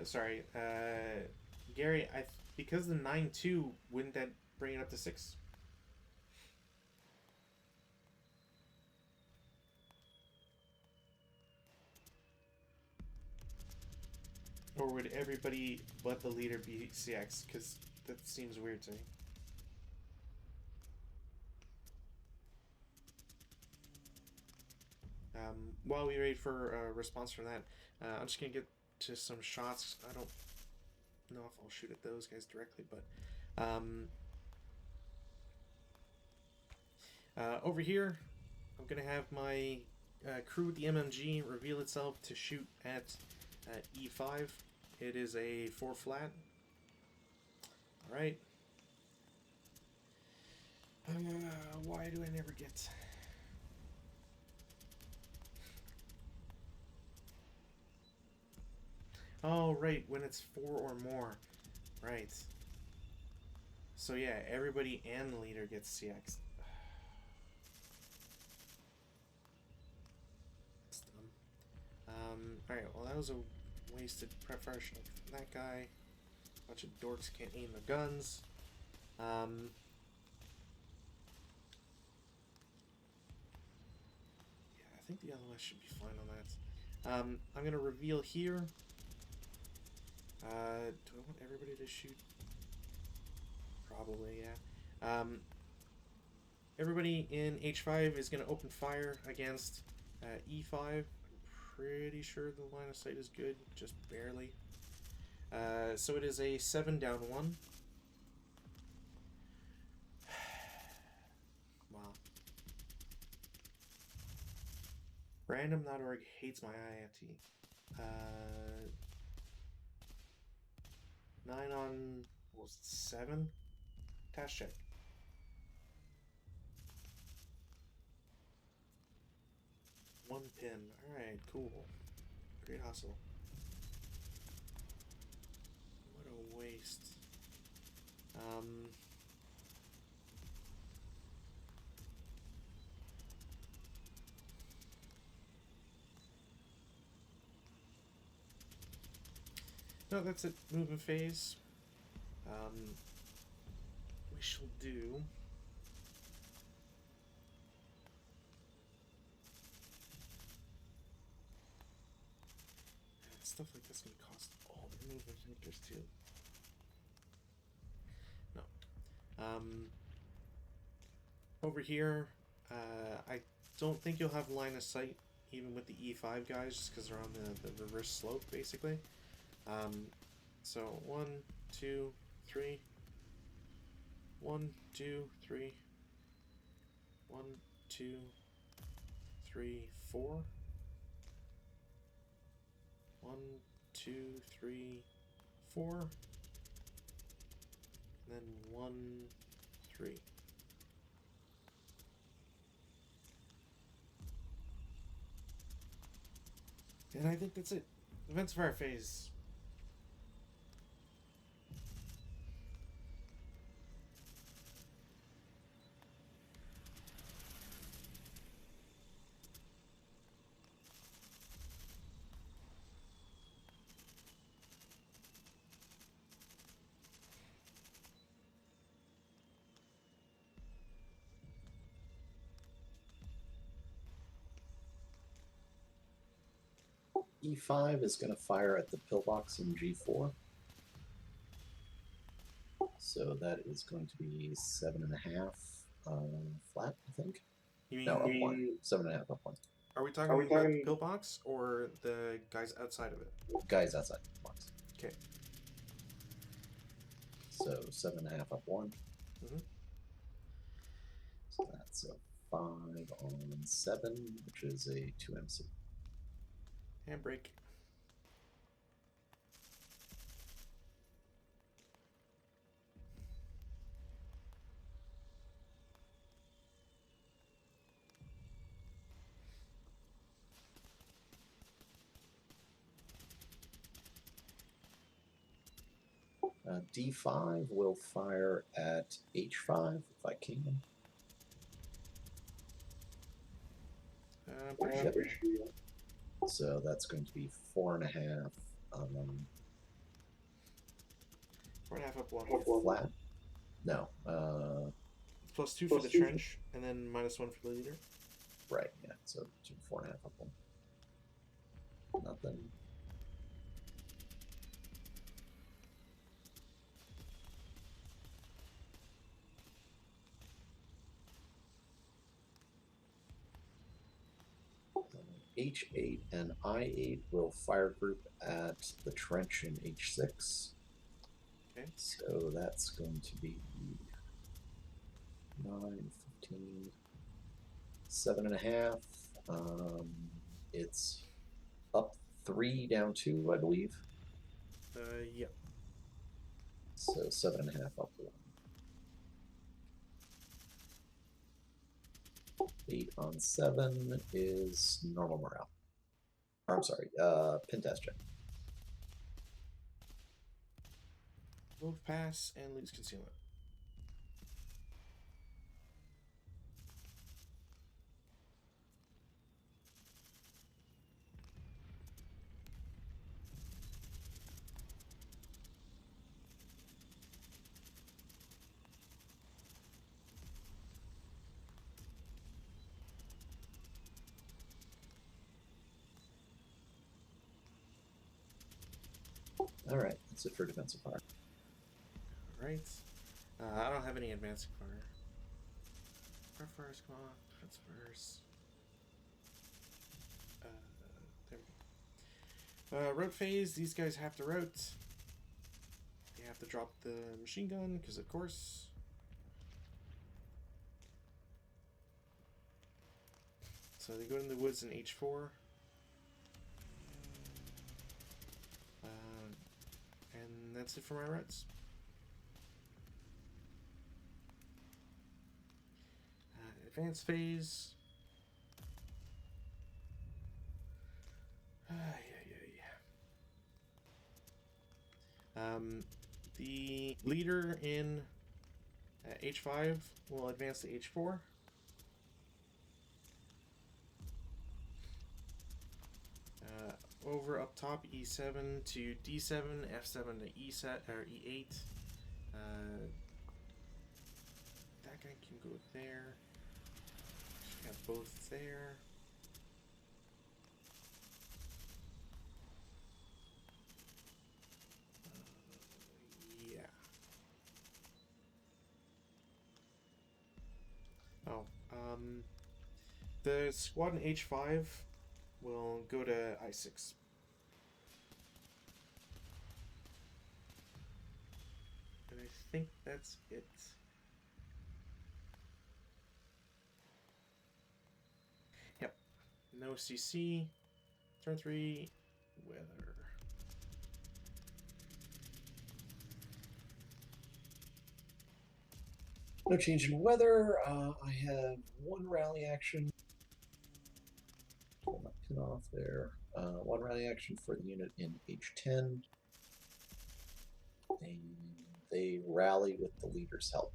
sorry, Gary, because the 9-2, wouldn't that bring it up to 6? Or would everybody but the leader be CX? Because that seems weird to me. While we wait for a response from that, I'm just gonna get to some shots. I don't know if I'll shoot at those guys directly, but over here, I'm gonna have my crew with the MMG reveal itself to shoot at E5. It is a 4 flat. All right. Why do I never get? Oh, right, when it's 4 or more. Right. So yeah, everybody and the leader gets CX. That's dumb. Alright, well that was a wasted prep fire shot from that guy. Bunch of dorks can't aim their guns. Yeah, I think the LOS should be fine on that. I'm gonna reveal here. Do I want everybody to shoot? Probably, yeah. Everybody in H5 is going to open fire against E5. I'm pretty sure the line of sight is good, just barely. So it is a 7 down 1. Wow. Random.org hates my IFT. 9 on, what was it, 7? Task check. One pin. Alright, cool. Great hustle. What a waste. No, that's it. Movement phase. We shall do. Stuff like this can cost all the movement factors too. No. Over here, I don't think you'll have line of sight even with the E5 guys, just because they're on the reverse slope basically. So 1, 2, 3. 1, 2, 3. 1, 2, 3, 4. 1, 2, 3, 4. And then 1, 3. And I think that's it. Events of our phase. E5 is going to fire at the pillbox in G4. So that is going to be 7.5 flat, I think. You mean, No, up 1. 7.5 up 1. Are we talking about the pillbox or the guys outside of it? Guys outside the box. Okay. So 7.5 up 1. Mm-hmm. So that's a 5 on 7, which is a 2MC. Handbrake. D5 will fire at H5 if I can. Pretty sure. So that's going to be 4.5. 4.5 up 1. Flat? No. Plus 2 for the trench, and then minus 1 for the leader. Right, yeah. So 4.5 up 1. Nothing. H8 and I8 will fire group at the trench in H6. Okay. So that's going to be 9, 15, 7.5. It's up 3, down 2, I believe. Yep. So 7.5 up 1. 8 on 7 is normal morale. Or, I'm sorry, pin test check. Move pass and lose concealment. Alright, that's it for defensive fire. Alright. I don't have any advancing fire. Fire first, come on. Defense first. There we go. Route phase, these guys have to route. They have to drop the machine gun, because of course. So they go in the woods in H4. And that's it for my routes. Advanced phase. The leader in H5 will advance to H4. Over up top, E7 to D7, F7 to E7 or E8. That guy can go there. Got both there. Yeah. Oh, the squad in H5 will go to I6. And I think that's it. Yep. No CC. Turn 3. Weather. No change in weather. I have 1 rally action. Pull my pin off there. 1 rally action for the unit in H10. And they rally with the leader's help.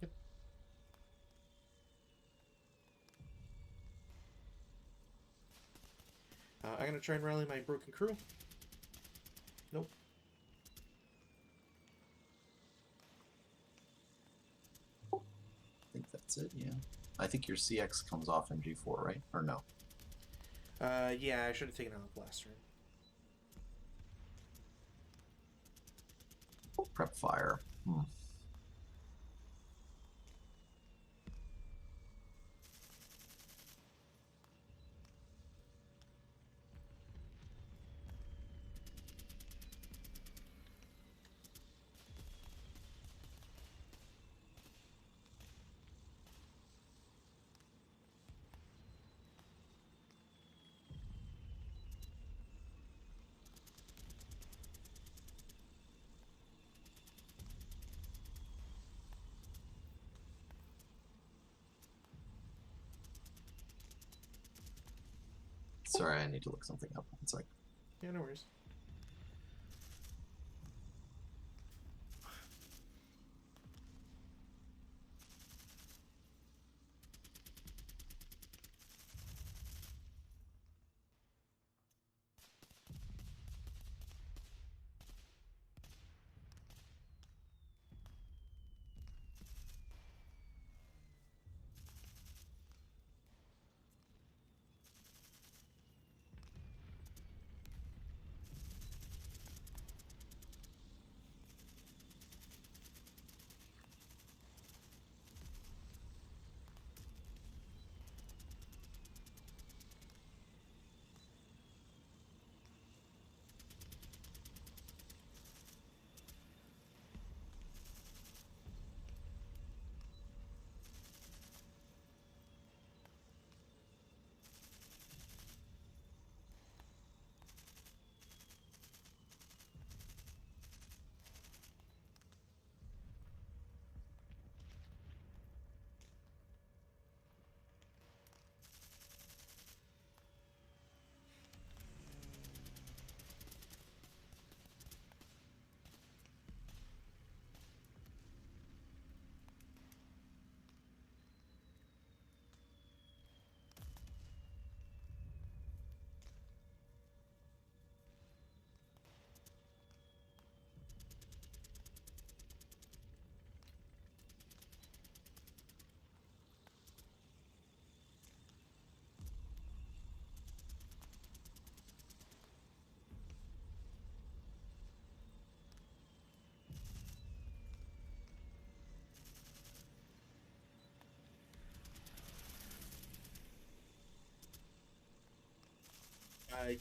Yep. I'm going to try and rally my broken crew. Nope. I think that's it, yeah. I think your CX comes off in G4, right? Or no? Yeah, I should have taken out last turn. Prep fire. Sorry, I need to look something up. One sec. Yeah, no worries.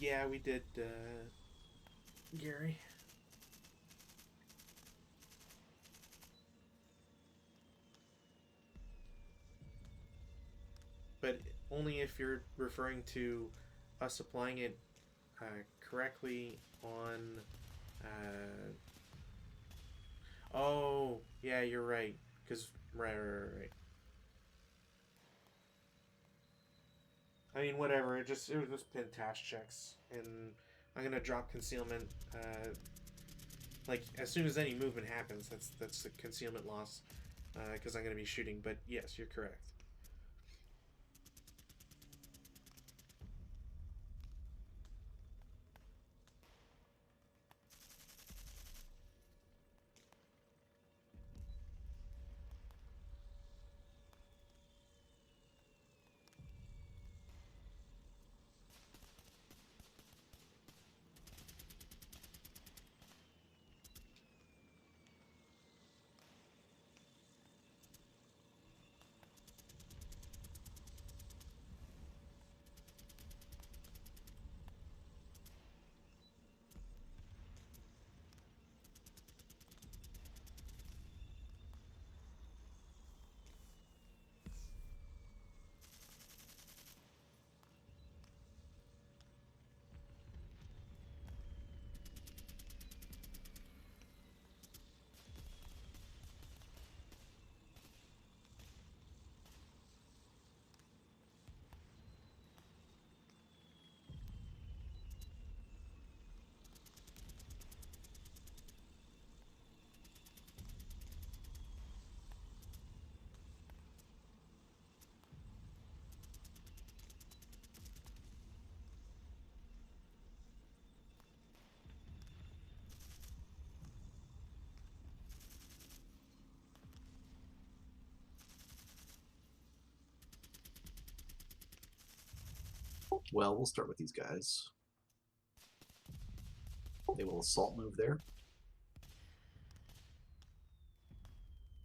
Yeah, we did, Gary. But only if you're referring to us applying it correctly on. Oh, yeah, you're right. Because right. I mean, whatever. It was just pin task checks, and I'm gonna drop concealment. Like as soon as any movement happens, that's the concealment loss, because I'm gonna be shooting. But yes, you're correct. Well, we'll start with these guys. They will assault move there.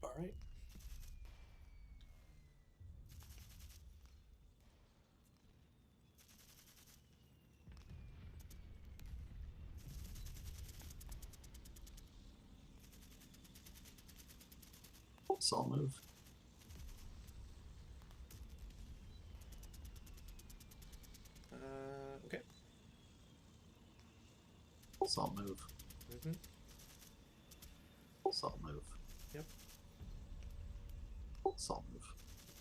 All right. Assault move. Okay. Assault move. Mm-hmm. Assault move. Yep. Assault move.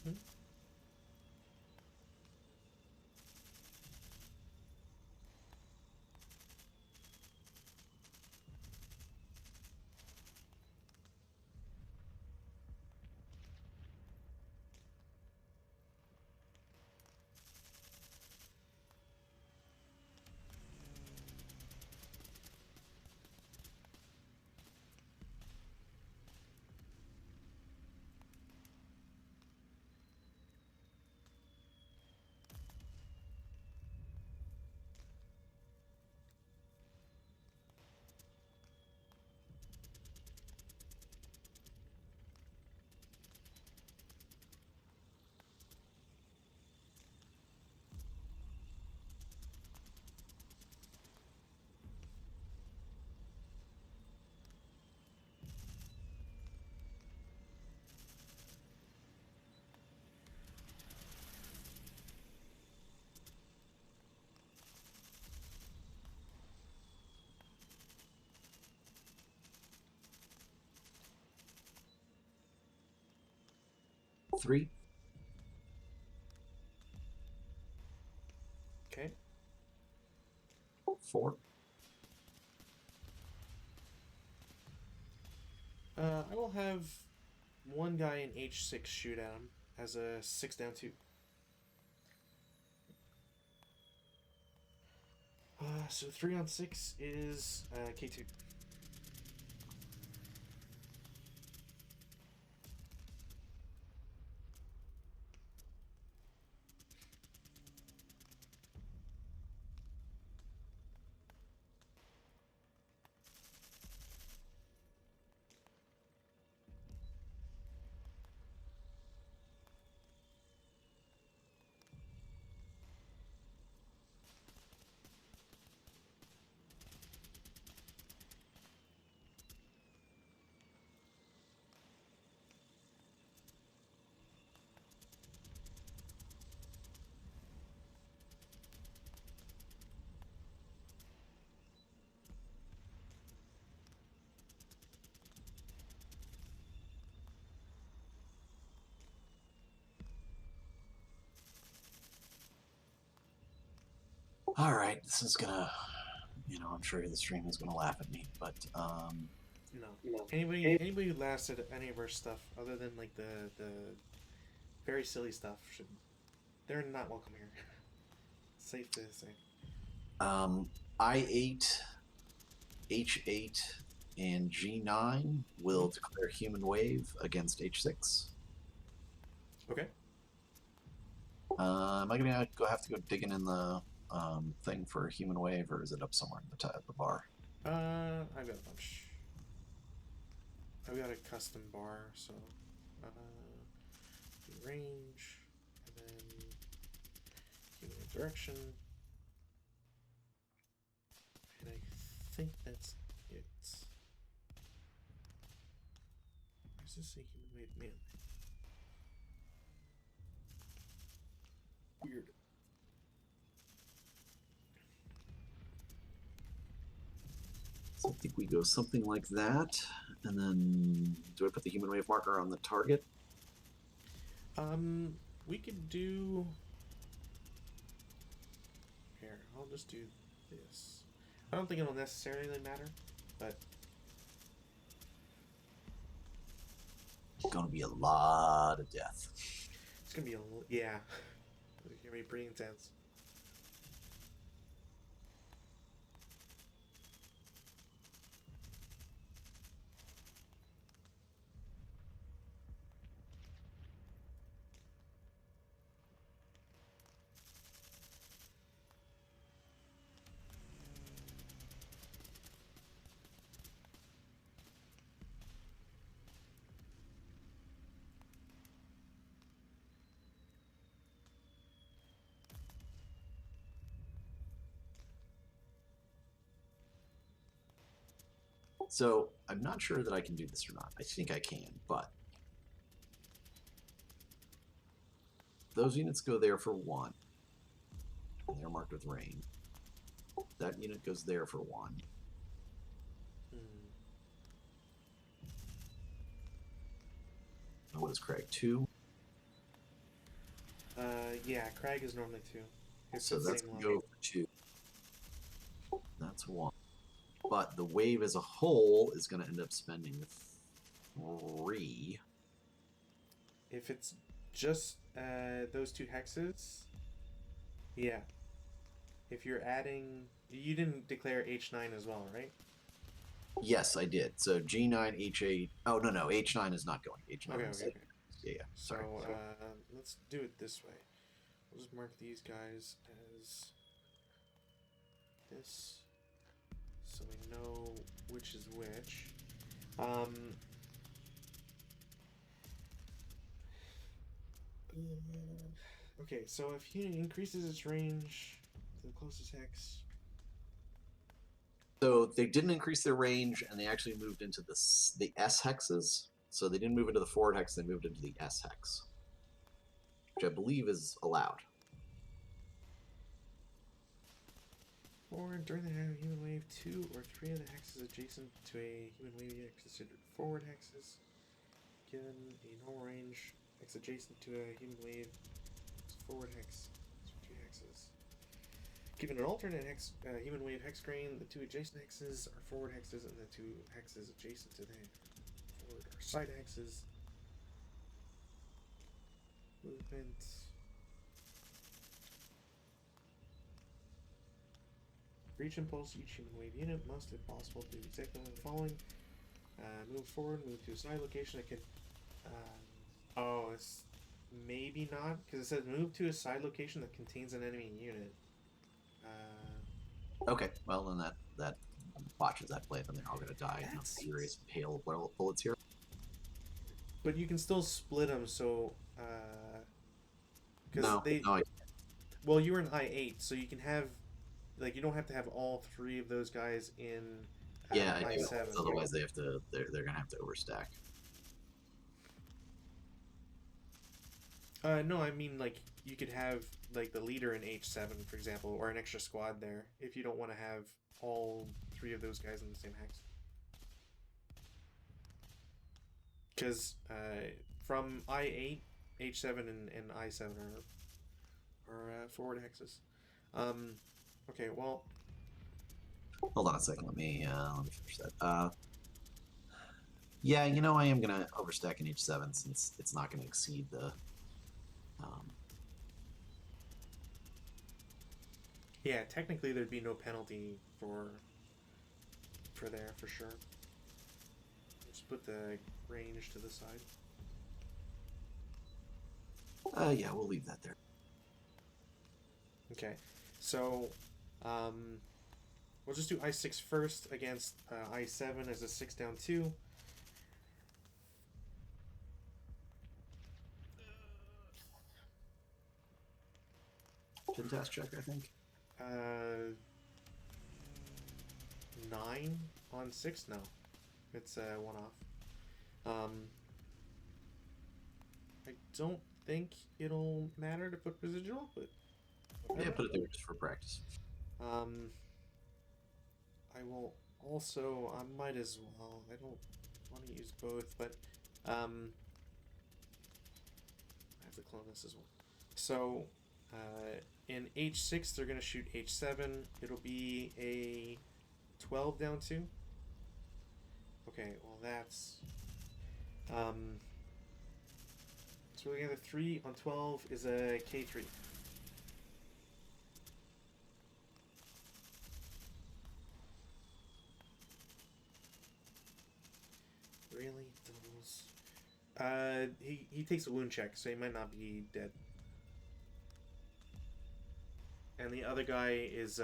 Mm-hmm. Three. Okay. 4. I will have one guy in H6 shoot at him as a 6 down 2. So 3 on 6 is K2. All right, this is gonna, I'm sure the stream is gonna laugh at me, but No. Anybody who laughs at any of our stuff, other than like the very silly stuff, they're not welcome here. Safe to say. I8, H8, and G9 will declare human wave against H6. Okay. Am I gonna have to go digging in the thing for a human wave, or is it up somewhere in the bar? I've got a bunch. I've got a custom bar, so range, and then human direction, and I think that's it. Why does this say human wave man? Weird. So I think we go something like that, and then do I put the human wave marker on the target? We could do. Here, I'll just do this. I don't think it'll necessarily matter, but It's gonna be a lot of death. it's gonna be yeah. It's gonna be pretty intense. So I'm not sure that I can do this or not. I think I can, but those units go there for 1. And they're marked with rain. That unit goes there for 1. Hmm. And what is Craig? 2. Yeah, Crag is normally 2. It's So the that's same going level. to go for 2. That's 1. But the wave as a whole is going to end up spending 3. If it's just those 2 hexes, yeah. If you're adding, you didn't declare H9 as well, right? Yes, I did. So G9, H8. Oh, no. H9 is not going. H9 Okay, is. okay, okay. Yeah. Sorry. So let's do it this way. We'll just mark these guys as this, so we know which is which. Okay, so if he increases its range to the closest hex. So they didn't increase their range, and they actually moved into the S hexes. So they didn't move into the forward hex; they moved into the S hex, which I believe is allowed. Or during the human wave, 2 or 3 of the hexes adjacent to a human wave unit considered forward hexes. Given a normal range, hex adjacent to a human wave is forward hex. So 2 hexes. Given an alternate hex, human wave hex grain, the 2 adjacent hexes are forward hexes, and the 2 hexes adjacent to the forward are side hexes. Movement. For each impulse, each human wave unit must, if possible, do exactly the following. Move forward, move to a side location that can. Oh, it's maybe not, because it says move to a side location that contains an enemy unit. Okay, well then that botches that play. Then they're all going to die in a furious hail of bullets here. But you can still split them, so No, well, you were in I8, so you can have, like, you don't have to have all 3 of those guys in yeah, I do. I7. Otherwise, they have to. They're going to have to overstack. No, I mean, like, you could have, like, the leader in H7, for example, or an extra squad there, if you don't want to have all 3 of those guys in the same hex. Because from I8, H7 and I7 are forward hexes. Okay, well... Hold on a second. Let me finish that. Yeah, you know, I am going to overstack in H7 since it's not going to exceed the... Yeah, technically there'd be no penalty for there, for sure. Just put the range to the side. Yeah, we'll leave that there. Okay, so we'll just do I6 first against I7 as a 6 down 2. Test check, I think. 9 on 6? No. It's 1 off. I don't think it'll matter to put residual, but... Yeah, put it there just for practice. I will also... I might as well. I don't want to use both, but... I have to clone this as well. So... in H6, they're going to shoot H7. It'll be a 12 down 2. Okay, well that's... so we're going to 3 on 12 is a K3. Really? Doubles? He takes a wound check, so he might not be dead. And the other guy is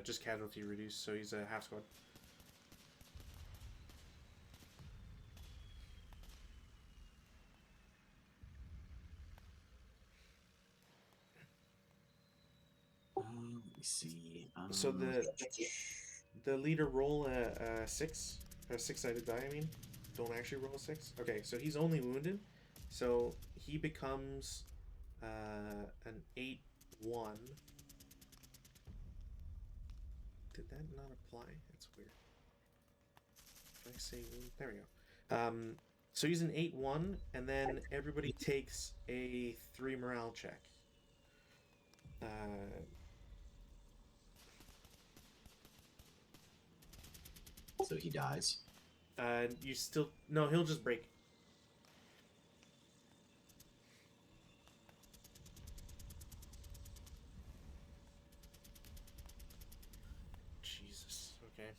just casualty reduced, so he's a half squad. Let me see. So the leader roll a 6 Or a 6-sided die, I mean. Don't actually roll a 6. Okay, so he's only wounded. So he becomes an 8-1. Did that not apply? That's weird. Did I say wound? There we go. So he's an 8-1, and then everybody takes a 3 morale check. So he dies. You still... No, he'll just break. Jesus, okay.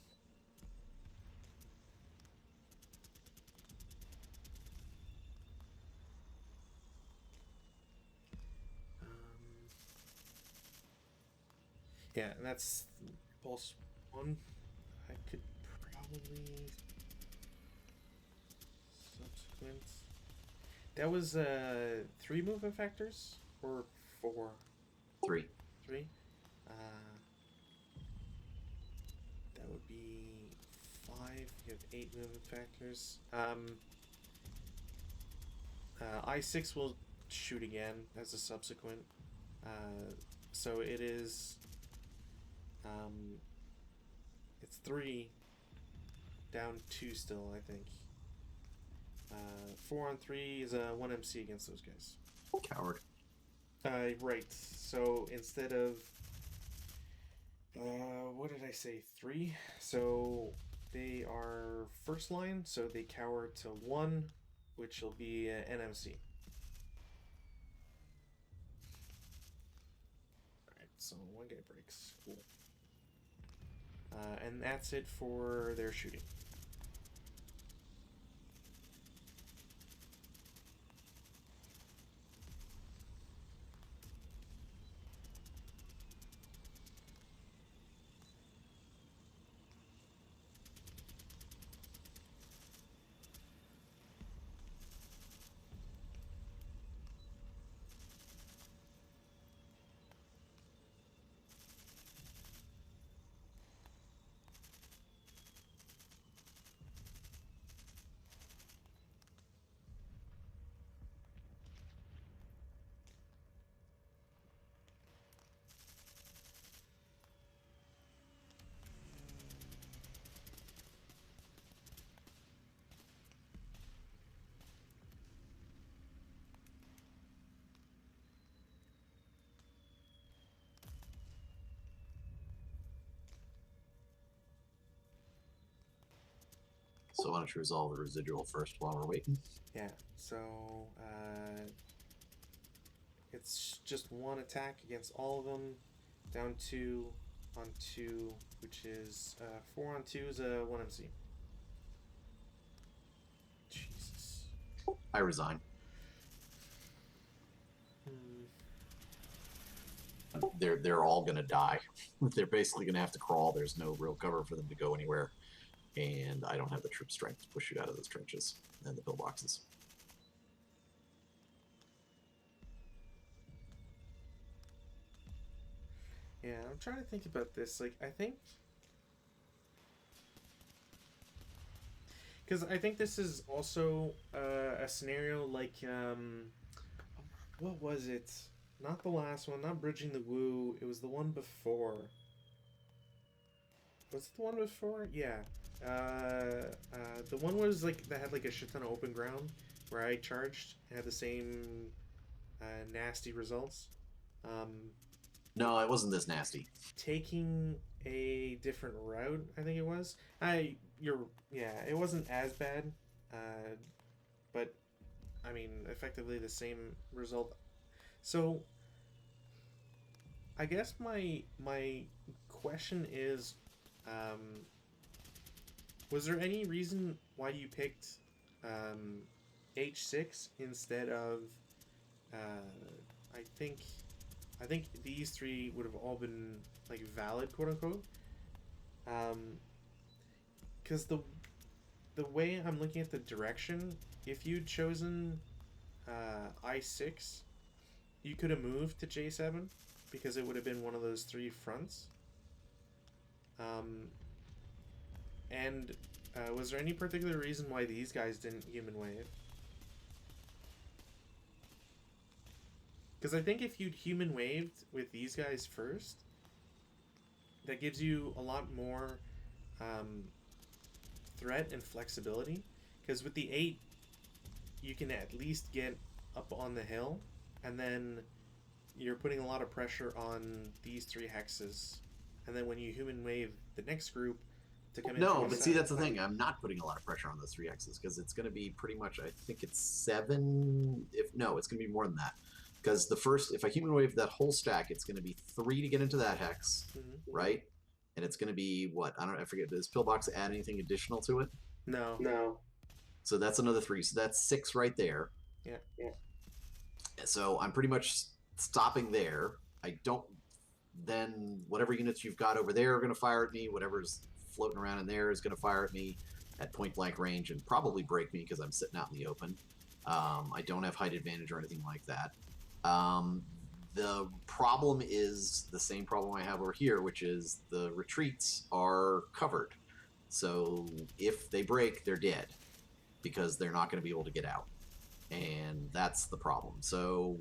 Yeah, and that's pulse 1. I could probably... Subsequent... That was 3 movement factors? Or 4? 3. 3? That would be 5. You have 8 movement factors. I6 will shoot again as a subsequent. So it is... it's 3 down 2 still, I think. 4 on 3 is a 1 MC against those guys. Coward. Right. So instead of what did I say? 3. So they are first line, so they cower to 1, which will be an MC. Alright, so 1 guy breaks. Cool. And that's it for their shooting. So why don't you resolve the residual first while we're waiting? Yeah, so it's just 1 attack against all of them, down 2 on 2, which is 4 on 2 is a 1 MC. Jesus. I resign. They're all gonna die. They're basically gonna have to crawl. There's no real cover for them to go anywhere, and I don't have the troop strength to push you out of those trenches and the pillboxes. Yeah, I'm trying to think about this. Like, I think... Because I think this is also a scenario like... what was it? Not the last one, not Bridging the Woo. It was the one before. Was it the one before? Yeah. The one was like that had like a shit ton of open ground where I charged and had the same nasty results. No, it wasn't this nasty. Taking a different route, I think it was. It wasn't as bad, but I mean, effectively the same result. So, I guess my question is, was there any reason why you picked H6 instead of? I think these 3 would have all been like valid, quote unquote. Because the way I'm looking at the direction, if you'd chosen I6, you could have moved to J7 because it would have been one of those 3 fronts. And was there any particular reason why these guys didn't human wave? Because I think if you'd human waved with these guys first, that gives you a lot more um, threat and flexibility. Because with the 8, you can at least get up on the hill, and then you're putting a lot of pressure on these 3 hexes. And then when you human wave the next group to come in. No, but see, that's the thing. I'm not putting a lot of pressure on those 3 hexes because it's going to be pretty much. I think it's 7. If no, it's going to be more than that. Because the first, if I human wave that whole stack, it's going to be 3 to get into that hex, right? And it's going to be what? I forget. Does Pillbox add anything additional to it? No. So that's another 3. So that's 6 right there. Yeah. So I'm pretty much stopping there. I don't. Then whatever units you've got over there are going to fire at me. Whatever's floating around in there is going to fire at me at point blank range and probably break me because I'm sitting out in the open. I don't have height advantage or anything like that. The problem is the same problem I have over here, which is the retreats are covered. So if they break, they're dead because they're not going to be able to get out. And that's the problem. So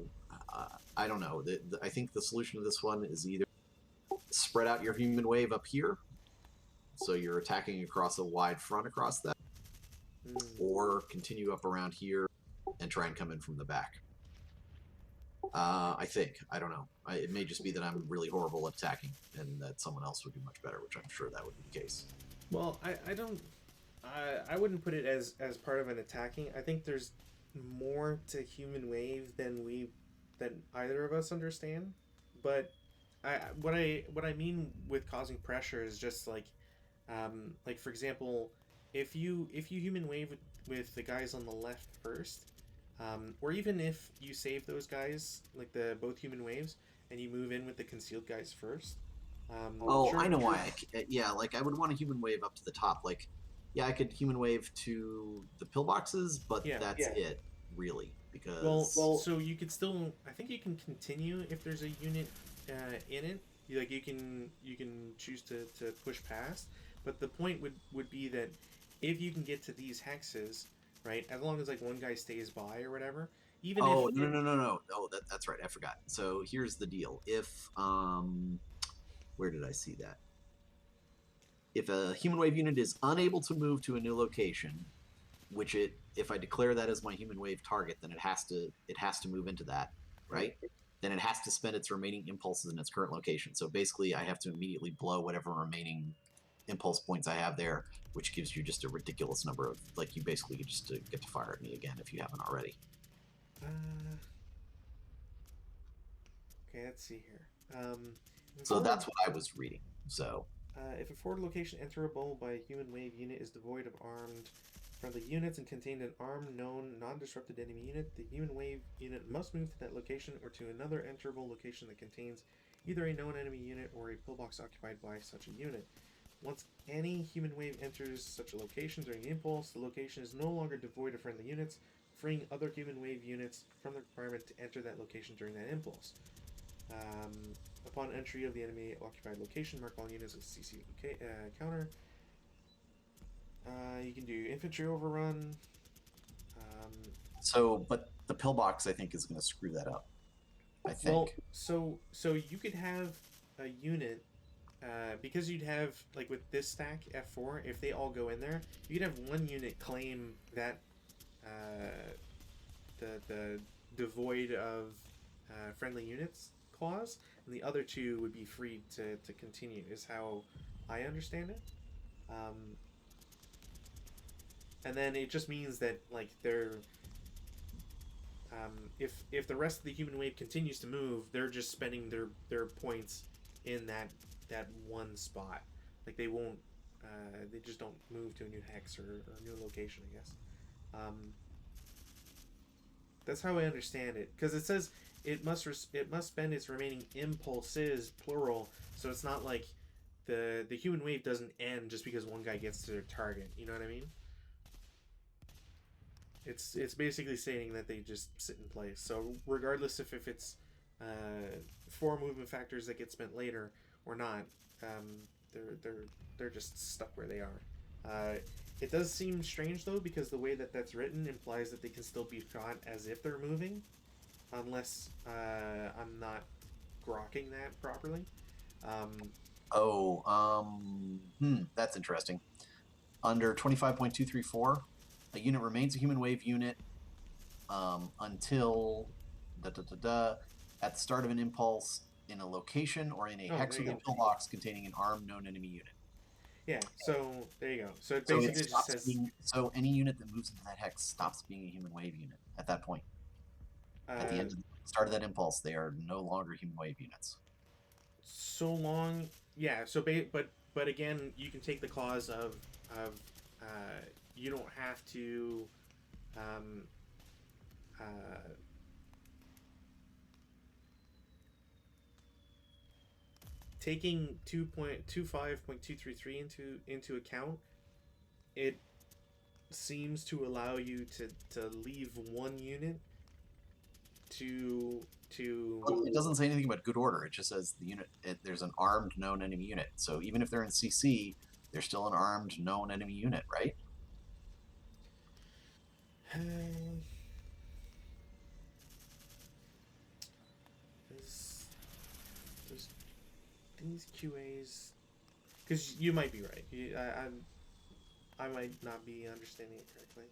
I don't know. I think the solution to this one is either spread out your human wave up here, so you're attacking across a wide front across that, or continue up around here and try and come in from the back. I think. I don't know. It may just be that I'm really horrible at attacking and that someone else would do much better, which I'm sure that would be the case. Well, I don't... I wouldn't put it as part of an attacking. I think there's more to human wave than either of us understand. But what I mean with causing pressure is just like for example, if you human wave with the guys on the left first, or even if you save those guys like the both human waves and you move in with the concealed guys first. I know why. I would want a human wave up to the top. Like, yeah, I could human wave to the pillboxes, but that's it, really. Because so you could still. I think you can continue if there's a unit in it. You can choose to push past, but the point would be that if you can get to these hexes, right? As long as like one guy stays by or whatever. Even if no. Oh, that's right. I forgot. So here's the deal. If where did I see that? If a human wave unit is unable to move to a new location, if I declare that as my human wave target, then it has to move into that, right? Then it has to spend its remaining impulses in its current location. So basically, I have to immediately blow whatever remaining impulse points I have there, which gives you just a ridiculous number of, like, you basically just get to fire at me again if you haven't already. Okay, let's see here. So that's what I was reading. So if a forward location enterable by a human wave unit is devoid of armed friendly units and contained an armed, known, non-disrupted enemy unit, the human wave unit must move to that location or to another enterable location that contains either a known enemy unit or a pillbox occupied by such a unit. Once any human wave enters such a location during the impulse, the location is no longer devoid of friendly units, freeing other human wave units from the requirement to enter that location during that impulse. Upon entry of the enemy occupied location, mark all units with CC counter. You can do infantry overrun. But the pillbox, I think, is going to screw that up. I think. Well, so you could have a unit, because you'd have, like with this stack F4, if they all go in there, you could have one unit claim that the devoid of friendly units clause, and the other 2 would be free to continue, is how I understand it. And then it just means that, like, they're if the rest of the human wave continues to move, they're just spending their points in that one spot. Like, they won't they just don't move to a new hex or a new location, I guess. That's how I understand it, because it says it must spend its remaining impulses, plural, so it's not like the human wave doesn't end just because one guy gets to their target. You know what I mean? It's basically stating that they just sit in place. So regardless if it's 4 movement factors that get spent later or not, they're just stuck where they are. It does seem strange though, because the way that that's written implies that they can still be shot as if they're moving, unless I'm not grokking that properly. Um, That's interesting. Under 25.234, a unit remains a human wave unit until at the start of an impulse in a location or in a Oh, there you hexagon go. pillbox containing an armed known enemy unit. Yeah, so there you go. So it So basically just says so any unit that moves into that hex stops being a human wave unit at that point. At the uh, end of the start of that impulse, they are no longer human wave units. so long. Yeah. But again, you can take the clause of you don't have to um, uh, taking 2.25.233 into account. It seems to allow you to leave one unit to Well, it doesn't say anything about good order. It just says the unit. There's an armed known enemy unit. So even if they're in CC, they're still an armed known enemy unit, right? Does these QAs, because you might be right. I might not be understanding it correctly.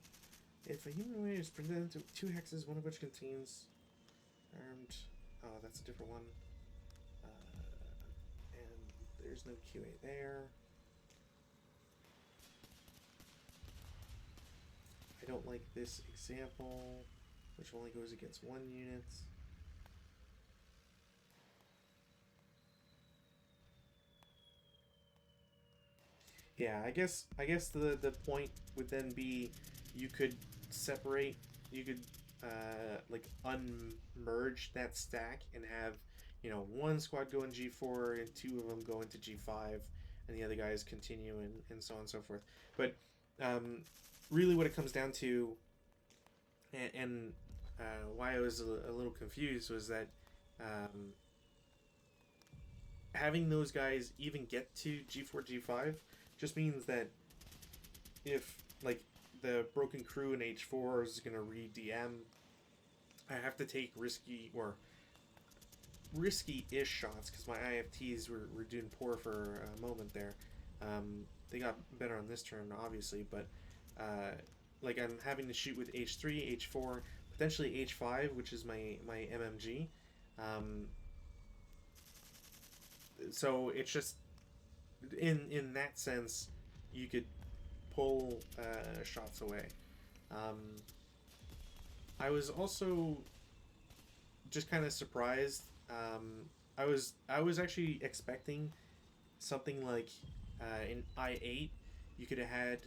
If a human wave is presented to two hexes, one of which contains armed. Oh, that's a different one. And there's no QA there. I don't like this example, which only goes against one unit. Yeah, I guess the point would then be you could separate, you could like unmerge that stack and have, one squad go in G4 and two of them go into G5 and the other guys continue and so on and so forth. But really what it comes down to, and why I was a little confused, was that um, having those guys even get to G4 G5 just means that if like the broken crew in H4 is gonna re-DM, I have to take risky-ish shots because my IFTs were doing poor for a moment there. They got better on this turn, obviously, but like I'm having to shoot with H3, H4, potentially H5, which is my MMG. Um, so it's just in that sense, you could pull shots away. Um, I was also just kind of surprised. I was actually expecting something like in I8, you could have had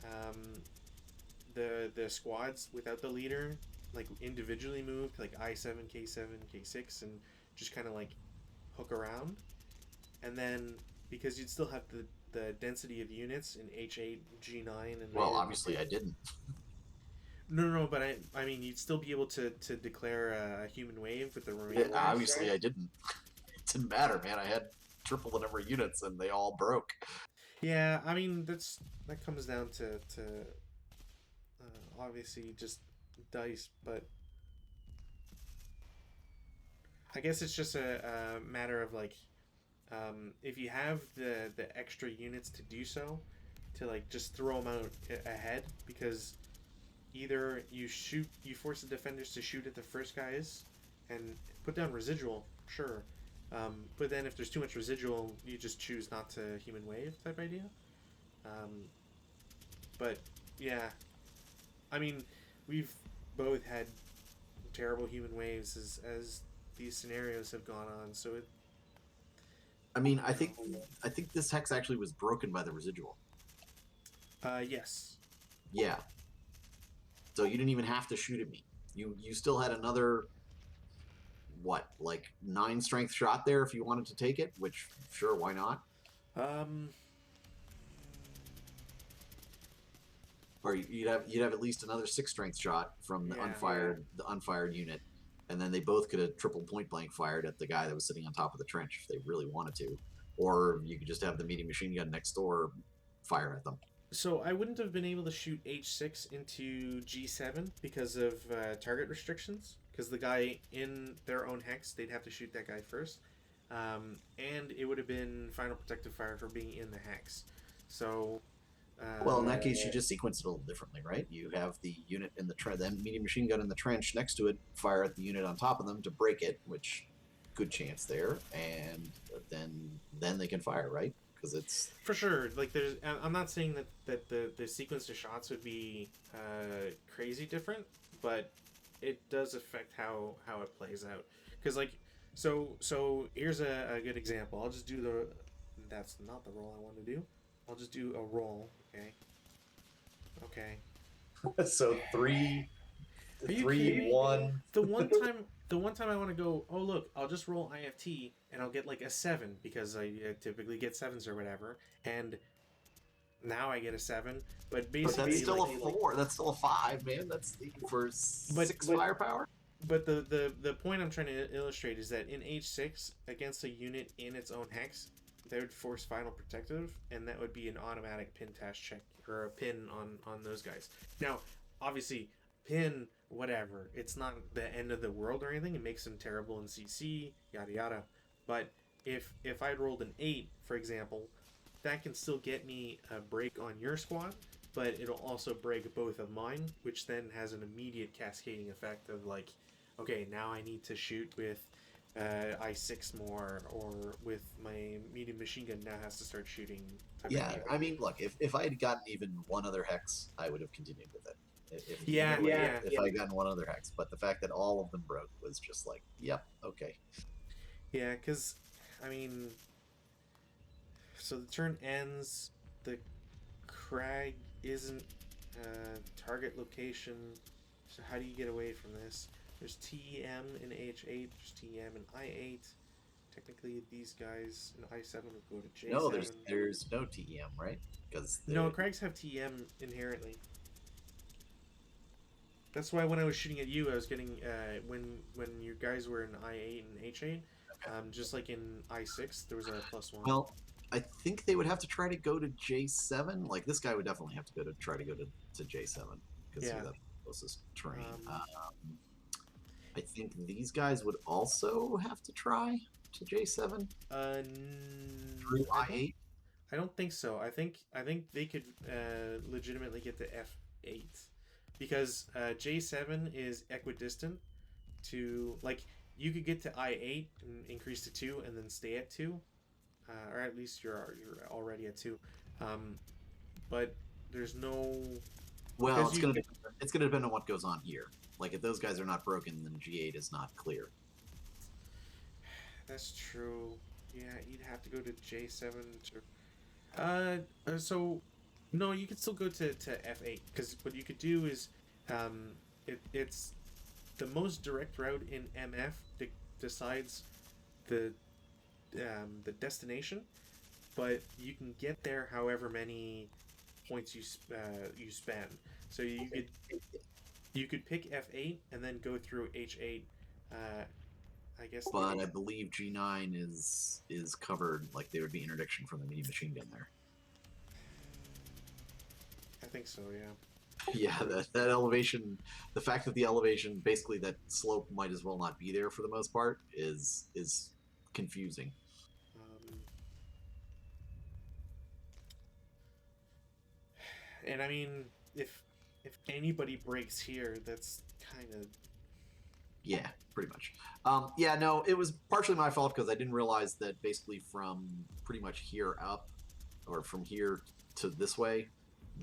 um, the squads without the leader like individually moved, like I7, K7, K6, and just kind of like hook around, and then because you'd still have the density of units in H8, G9, and Well, obviously I didn't. no, but I mean you'd still be able to declare a human wave with the remaining. Obviously I didn't. It didn't matter, man. I had triple the number of units and they all broke. Yeah, I mean that comes down to obviously just dice, but I guess it's just a matter of like if you have the extra units to do so, to like just throw them out ahead, because either you force the defenders to shoot at the first guys and put down residual, sure, but then if there's too much residual, you just choose not to human wave type idea. Um, but yeah, I mean, we've both had terrible human waves as these scenarios have gone on, so it. I mean, I think this hex actually was broken by the residual. Yes. Yeah. So you didn't even have to shoot at me. You still had another what, like 9 strength shot there if you wanted to take it, which sure, why not? Or you'd have at least another 6 strength shot from the unfired unit, and then they both could have triple point blank fired at the guy that was sitting on top of the trench if they really wanted to, or you could just have the medium machine gun next door fire at them. So I wouldn't have been able to shoot H6 into G7 because of target restrictions. Because the guy in their own hex, they'd have to shoot that guy first, and it would have been final protective fire for being in the hex. So, Well, in that case, you just sequence it a little differently, right? You have the unit in the then medium machine gun in the trench next to it, fire at the unit on top of them to break it, which good chance there, and then they can fire, right? Because it's for sure, like there's, I'm not saying that the sequence of shots would be crazy different, but it does affect how it plays out. Because like, so here's a good example. I'll just do the. That's not the roll I want to do. I'll just do a roll. Okay. Okay. so three, Are you three, kidding me? one. The one time I want to go, oh look, I'll just roll IFT and I'll get like a 7 because I typically get 7s or whatever, and now I get a 7. But But basically, that's still like, a 4. That's still a 5, man. That's for 6 firepower. But the point I'm trying to illustrate is that in H6 against a unit in its own hex, they would force final protective, and that would be an automatic pin task check or a pin on those guys. Now, obviously, pin whatever. It's not the end of the world or anything. It makes them terrible in CC, yada yada. But if I'd rolled an 8, for example, that can still get me a break on your squad, but it'll also break both of mine, which then has an immediate cascading effect of like, okay, now I need to shoot with I6 more, or with my medium machine gun now has to start shooting. Yeah, I mean, look, if I had gotten even one other hex, I would have continued with it. If, Yeah, yeah. if I had gotten one other hex, but the fact that all of them broke was just like, yep, okay. Yeah, because, I mean, so the turn ends, the crag isn't target location, so how do you get away from this? There's TEM in H8, there's TEM in I8. Technically, these guys in I7 would go to J7. No, there's no TEM, right? Because no, crags have TEM inherently. That's why when I was shooting at you, I was getting when you guys were in I8 and H8, just like in I6, there was a +1. Well, I think they would have to try to go to J7. Like this guy would definitely have to try to go to J7 because Yeah. he's the closest terrain. I think these guys would also have to try to J7 through I8. I don't think so. I think they could legitimately get to F8 because J7 is equidistant to, like, you could get to I8 and increase to 2 and then stay at 2, or at least you're already at 2. But there's no. Well, it's gonna depend on what goes on here. Like if those guys are not broken, then G8 is not clear. That's true. Yeah, you'd have to go to J7 to. So, no, you could still go to F8 because what you could do is, it's the most direct route in MF that decides the destination, but you can get there however many points you spend. So you could pick F8 and then go through H8. I guess. But I believe G9 is covered. Like there would be interdiction from the medium machine gun there. I think so. Yeah. Yeah, that elevation, the fact that the elevation, basically that slope might as well not be there for the most part, is confusing. And I mean, if anybody breaks here, that's kind of. Yeah, pretty much. Yeah, no, it was partially my fault because I didn't realize that basically from pretty much here up, or from here to this way,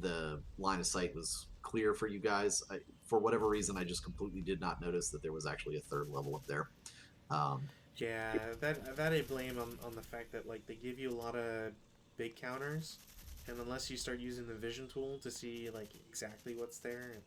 the line of sight was clear for you guys. For whatever reason, I just completely did not notice that there was actually a third level up there. Yeah, that I blame on the fact that like they give you a lot of big counters, and unless you start using the vision tool to see like exactly what's there.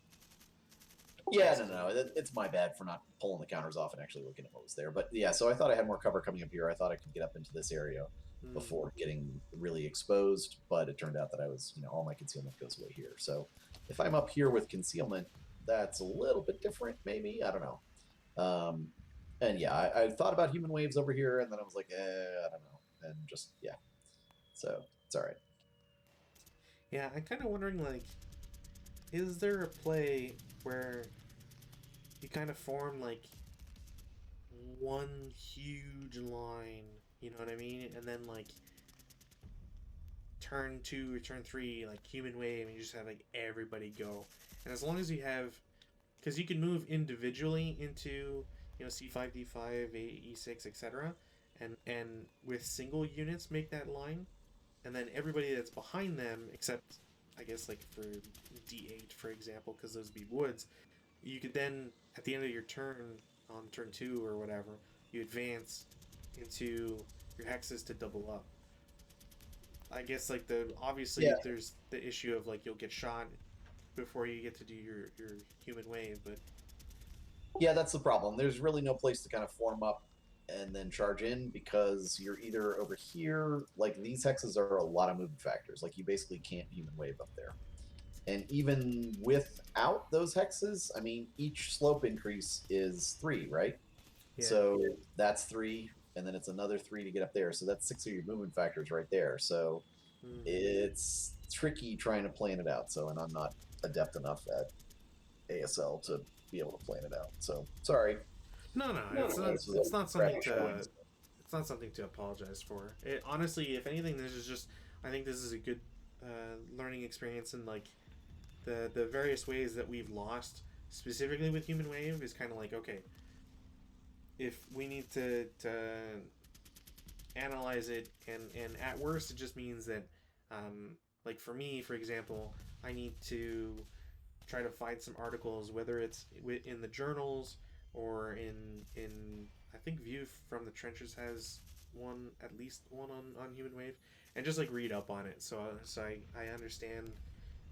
Yeah, no, it's my bad for not pulling the counters off and actually looking at what was there. But yeah, so I thought I had more cover coming up here. I thought I could get up into this area before getting really exposed, but it turned out that I was, all my concealment goes away here. So if I'm up here with concealment, that's a little bit different, maybe. I don't know. And yeah, I thought about human waves over here, and then I was like, I don't know. And just, yeah. So it's all right. Yeah, I'm kind of wondering, like, is there a play where you kind of form, like, one huge line, you know what I mean? And then, like, turn 2 or turn 3, like, human wave, and you just have, like, everybody go. And as long as you have, because you can move individually into, C5, D5, E6, etc., and with single units make that line, and then everybody that's behind them, except I guess like for D8 for example, because those be woods, you could then at the end of your turn on turn 2 or whatever, you advance into your hexes to double up. I guess like the obviously Yeah, there's the issue of like you'll get shot before you get to do your human wave, but yeah, that's the problem. There's really no place to kind of form up and then charge in because you're either over here, like these hexes are a lot of movement factors. Like you basically can't human wave up there. And even without those hexes, I mean, each slope increase is 3, right? yeah. So that's 3, and then it's another 3 to get up there. So that's 6 of your movement factors right there. So Mm. it's tricky trying to plan it out. So, and I'm not adept enough at ASL to be able to plan it out. So sorry. No, no, No, it's no, not. this was a It's not something crappy showing. to. It's not something to apologize for. It honestly, if anything, this is just. I think this is a good learning experience, and like the various ways that we've lost, specifically with Human Wave, is kind of like okay, if we need to analyze it, and at worst, it just means that, like for me, for example, I need to try to find some articles, whether it's in the journals or in I think View from the Trenches has one, at least one on Human Wave, and just like read up on it, so I understand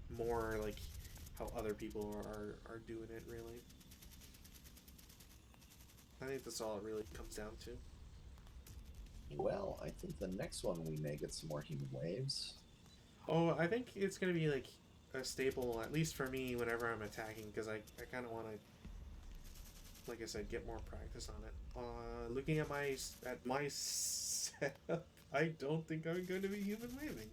more like how other people are doing it. Really, I think that's all it really comes down to. Well, I think the next one we may get some more human waves. Oh, I think it's gonna be like a staple, at least for me, whenever I'm attacking, because I kind of want to, like I said, get more practice on it. Looking at my setup, I don't think I'm going to be human waving.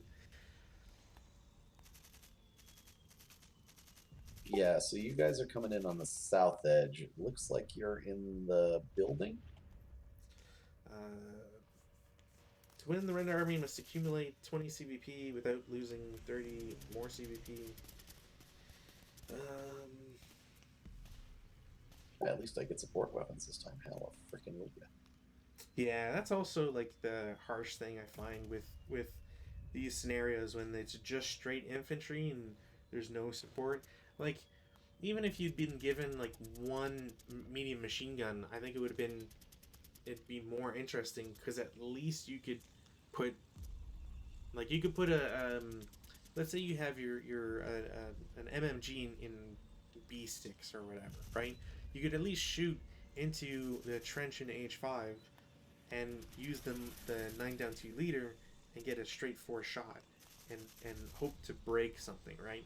Yeah, so you guys are coming in on the south edge. It looks like you're in the building. To win the Red Army, must accumulate 20 CVP without losing 30 more CVP. Um, At least I get support weapons this time. Hell, a freaking would ya? yeah, that's also like the harsh thing I find with these scenarios when it's just straight infantry and there's no support. Like, even if you'd been given like one medium machine gun, I think it'd be more interesting because at least you could put a let's say you have your an MMG in B sticks or whatever, right? You could at least shoot into the trench in H5 and use the 9 down 2 leader and get a straight 4 shot and hope to break something, right?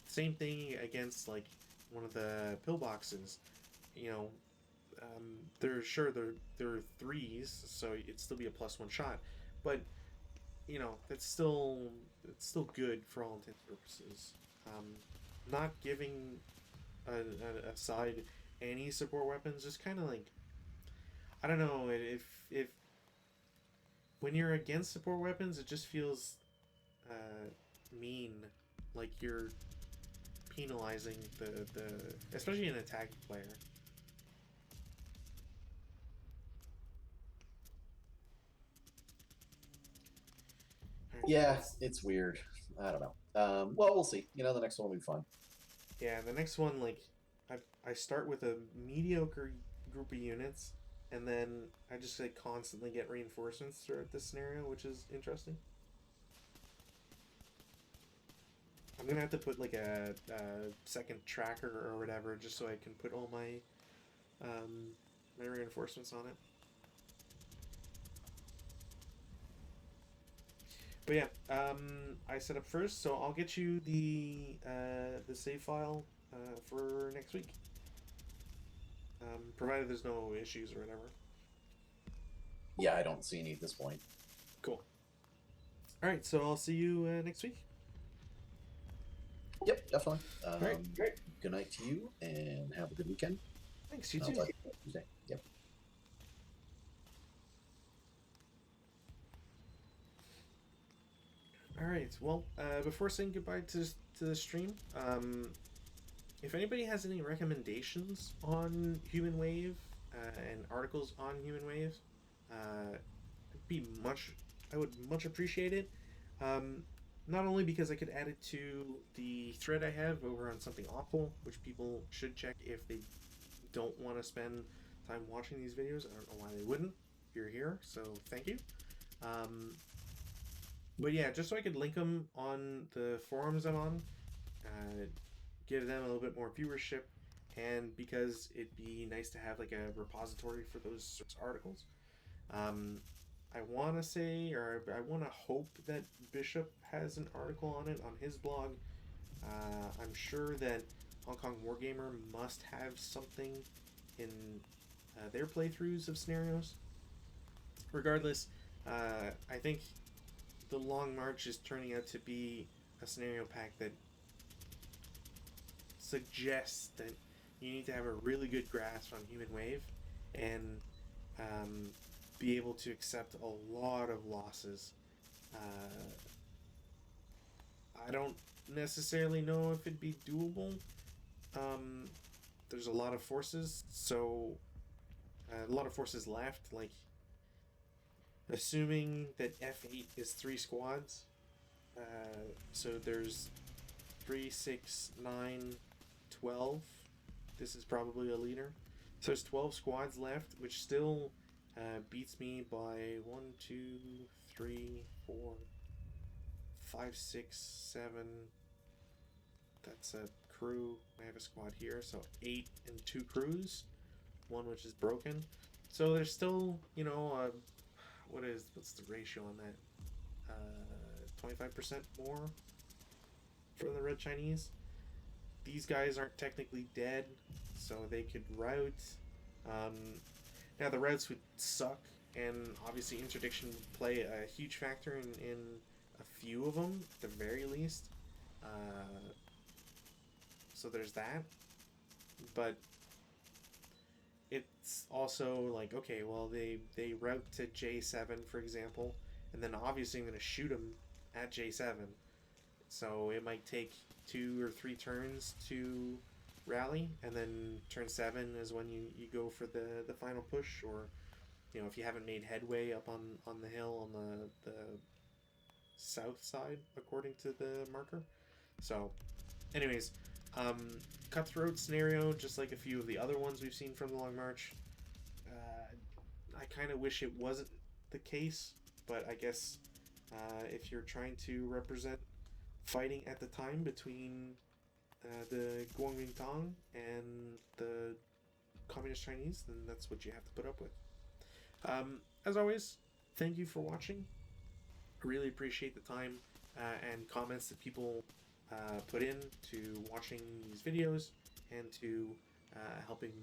Same thing against like one of the pillboxes. You know, they're threes, so it'd still be a +1 shot, but that's still good for all intents and purposes. Um, Not giving a side any support weapons just kind of like, I don't know, if when you're against support weapons, it just feels mean, like you're penalizing the especially an attacking player. Yeah, it's weird. I don't know. Well, we'll see. The next one will be fun. Yeah, the next one, like, I start with a mediocre group of units, and then I just like constantly get reinforcements throughout this scenario, which is interesting. I'm gonna have to put like a second tracker or whatever, just so I can put all my reinforcements on it. But yeah, I set up first, so I'll get you the save file for next week, provided there's no issues or whatever. Yeah, I don't see any at this point. Cool. All right, so I'll see you next week. Yep, definitely. Great. Good night to you, and have a good weekend. Thanks, you I'll too. talk to you Tuesday. Yep. All right. Well, before saying goodbye to the stream, if anybody has any recommendations on Human Wave and articles on Human Wave, it'd be much. I would much appreciate it. Um, Not only because I could add it to the thread I have over on Something Awful, which people should check if they don't want to spend time watching these videos. I don't know why they wouldn't. You're here, so thank you. But yeah, just so I could link them on the forums I'm on, give them a little bit more viewership, and because it'd be nice to have like a repository for those sorts of articles. I want to say, or I want to hope that Bishop has an article on it on his blog. I'm sure that Hong Kong Wargamer must have something in their playthroughs of scenarios. Regardless, I think the Long March is turning out to be a scenario pack that suggests that you need to have a really good grasp on Human Wave and be able to accept a lot of losses. I don't necessarily know if it'd be doable. There's a lot of forces, so a lot of forces left. Like, assuming that F8 is 3 squads, so there's 3, 6, 9, 12. This is probably a leader. So there's 12 squads left, which still beats me by 1, 2, 3, 4, 5, 6, 7. That's a crew. I have a squad here, so 8 and 2 crews. One which is broken. So there's still, you know, what's the ratio on that? 25% more for the Red Chinese. These guys aren't technically dead, so they could rout. Now the routes would suck, and obviously interdiction would play a huge factor in a few of them, at the very least. So there's that. But it's also like, okay, well, they route to J7, for example, and then obviously I'm going to shoot them at J7. So it might take 2 or 3 turns to rally, and then turn 7 is when you go for the final push, or, you know, if you haven't made headway up on the hill on the south side, according to the marker. So, anyways, cutthroat scenario, just like a few of the other ones we've seen from the Long March. I kind of wish it wasn't the case, but I guess if you're trying to represent fighting at the time between the Guangmingtong and the Communist Chinese, then that's what you have to put up with. As always, thank you for watching. I really appreciate the time and comments that people put in to watching these videos and to helping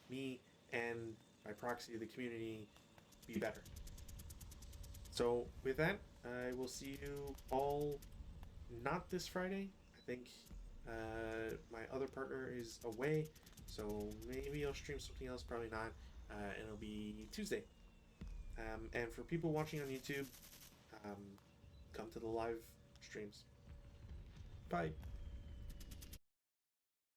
me and by proxy the community be better. So with that, I will see you all not this Friday. I think my other partner is away, so maybe I'll stream something else, probably not, and it'll be Tuesday. And for people watching on YouTube, come to the live streams. Bye.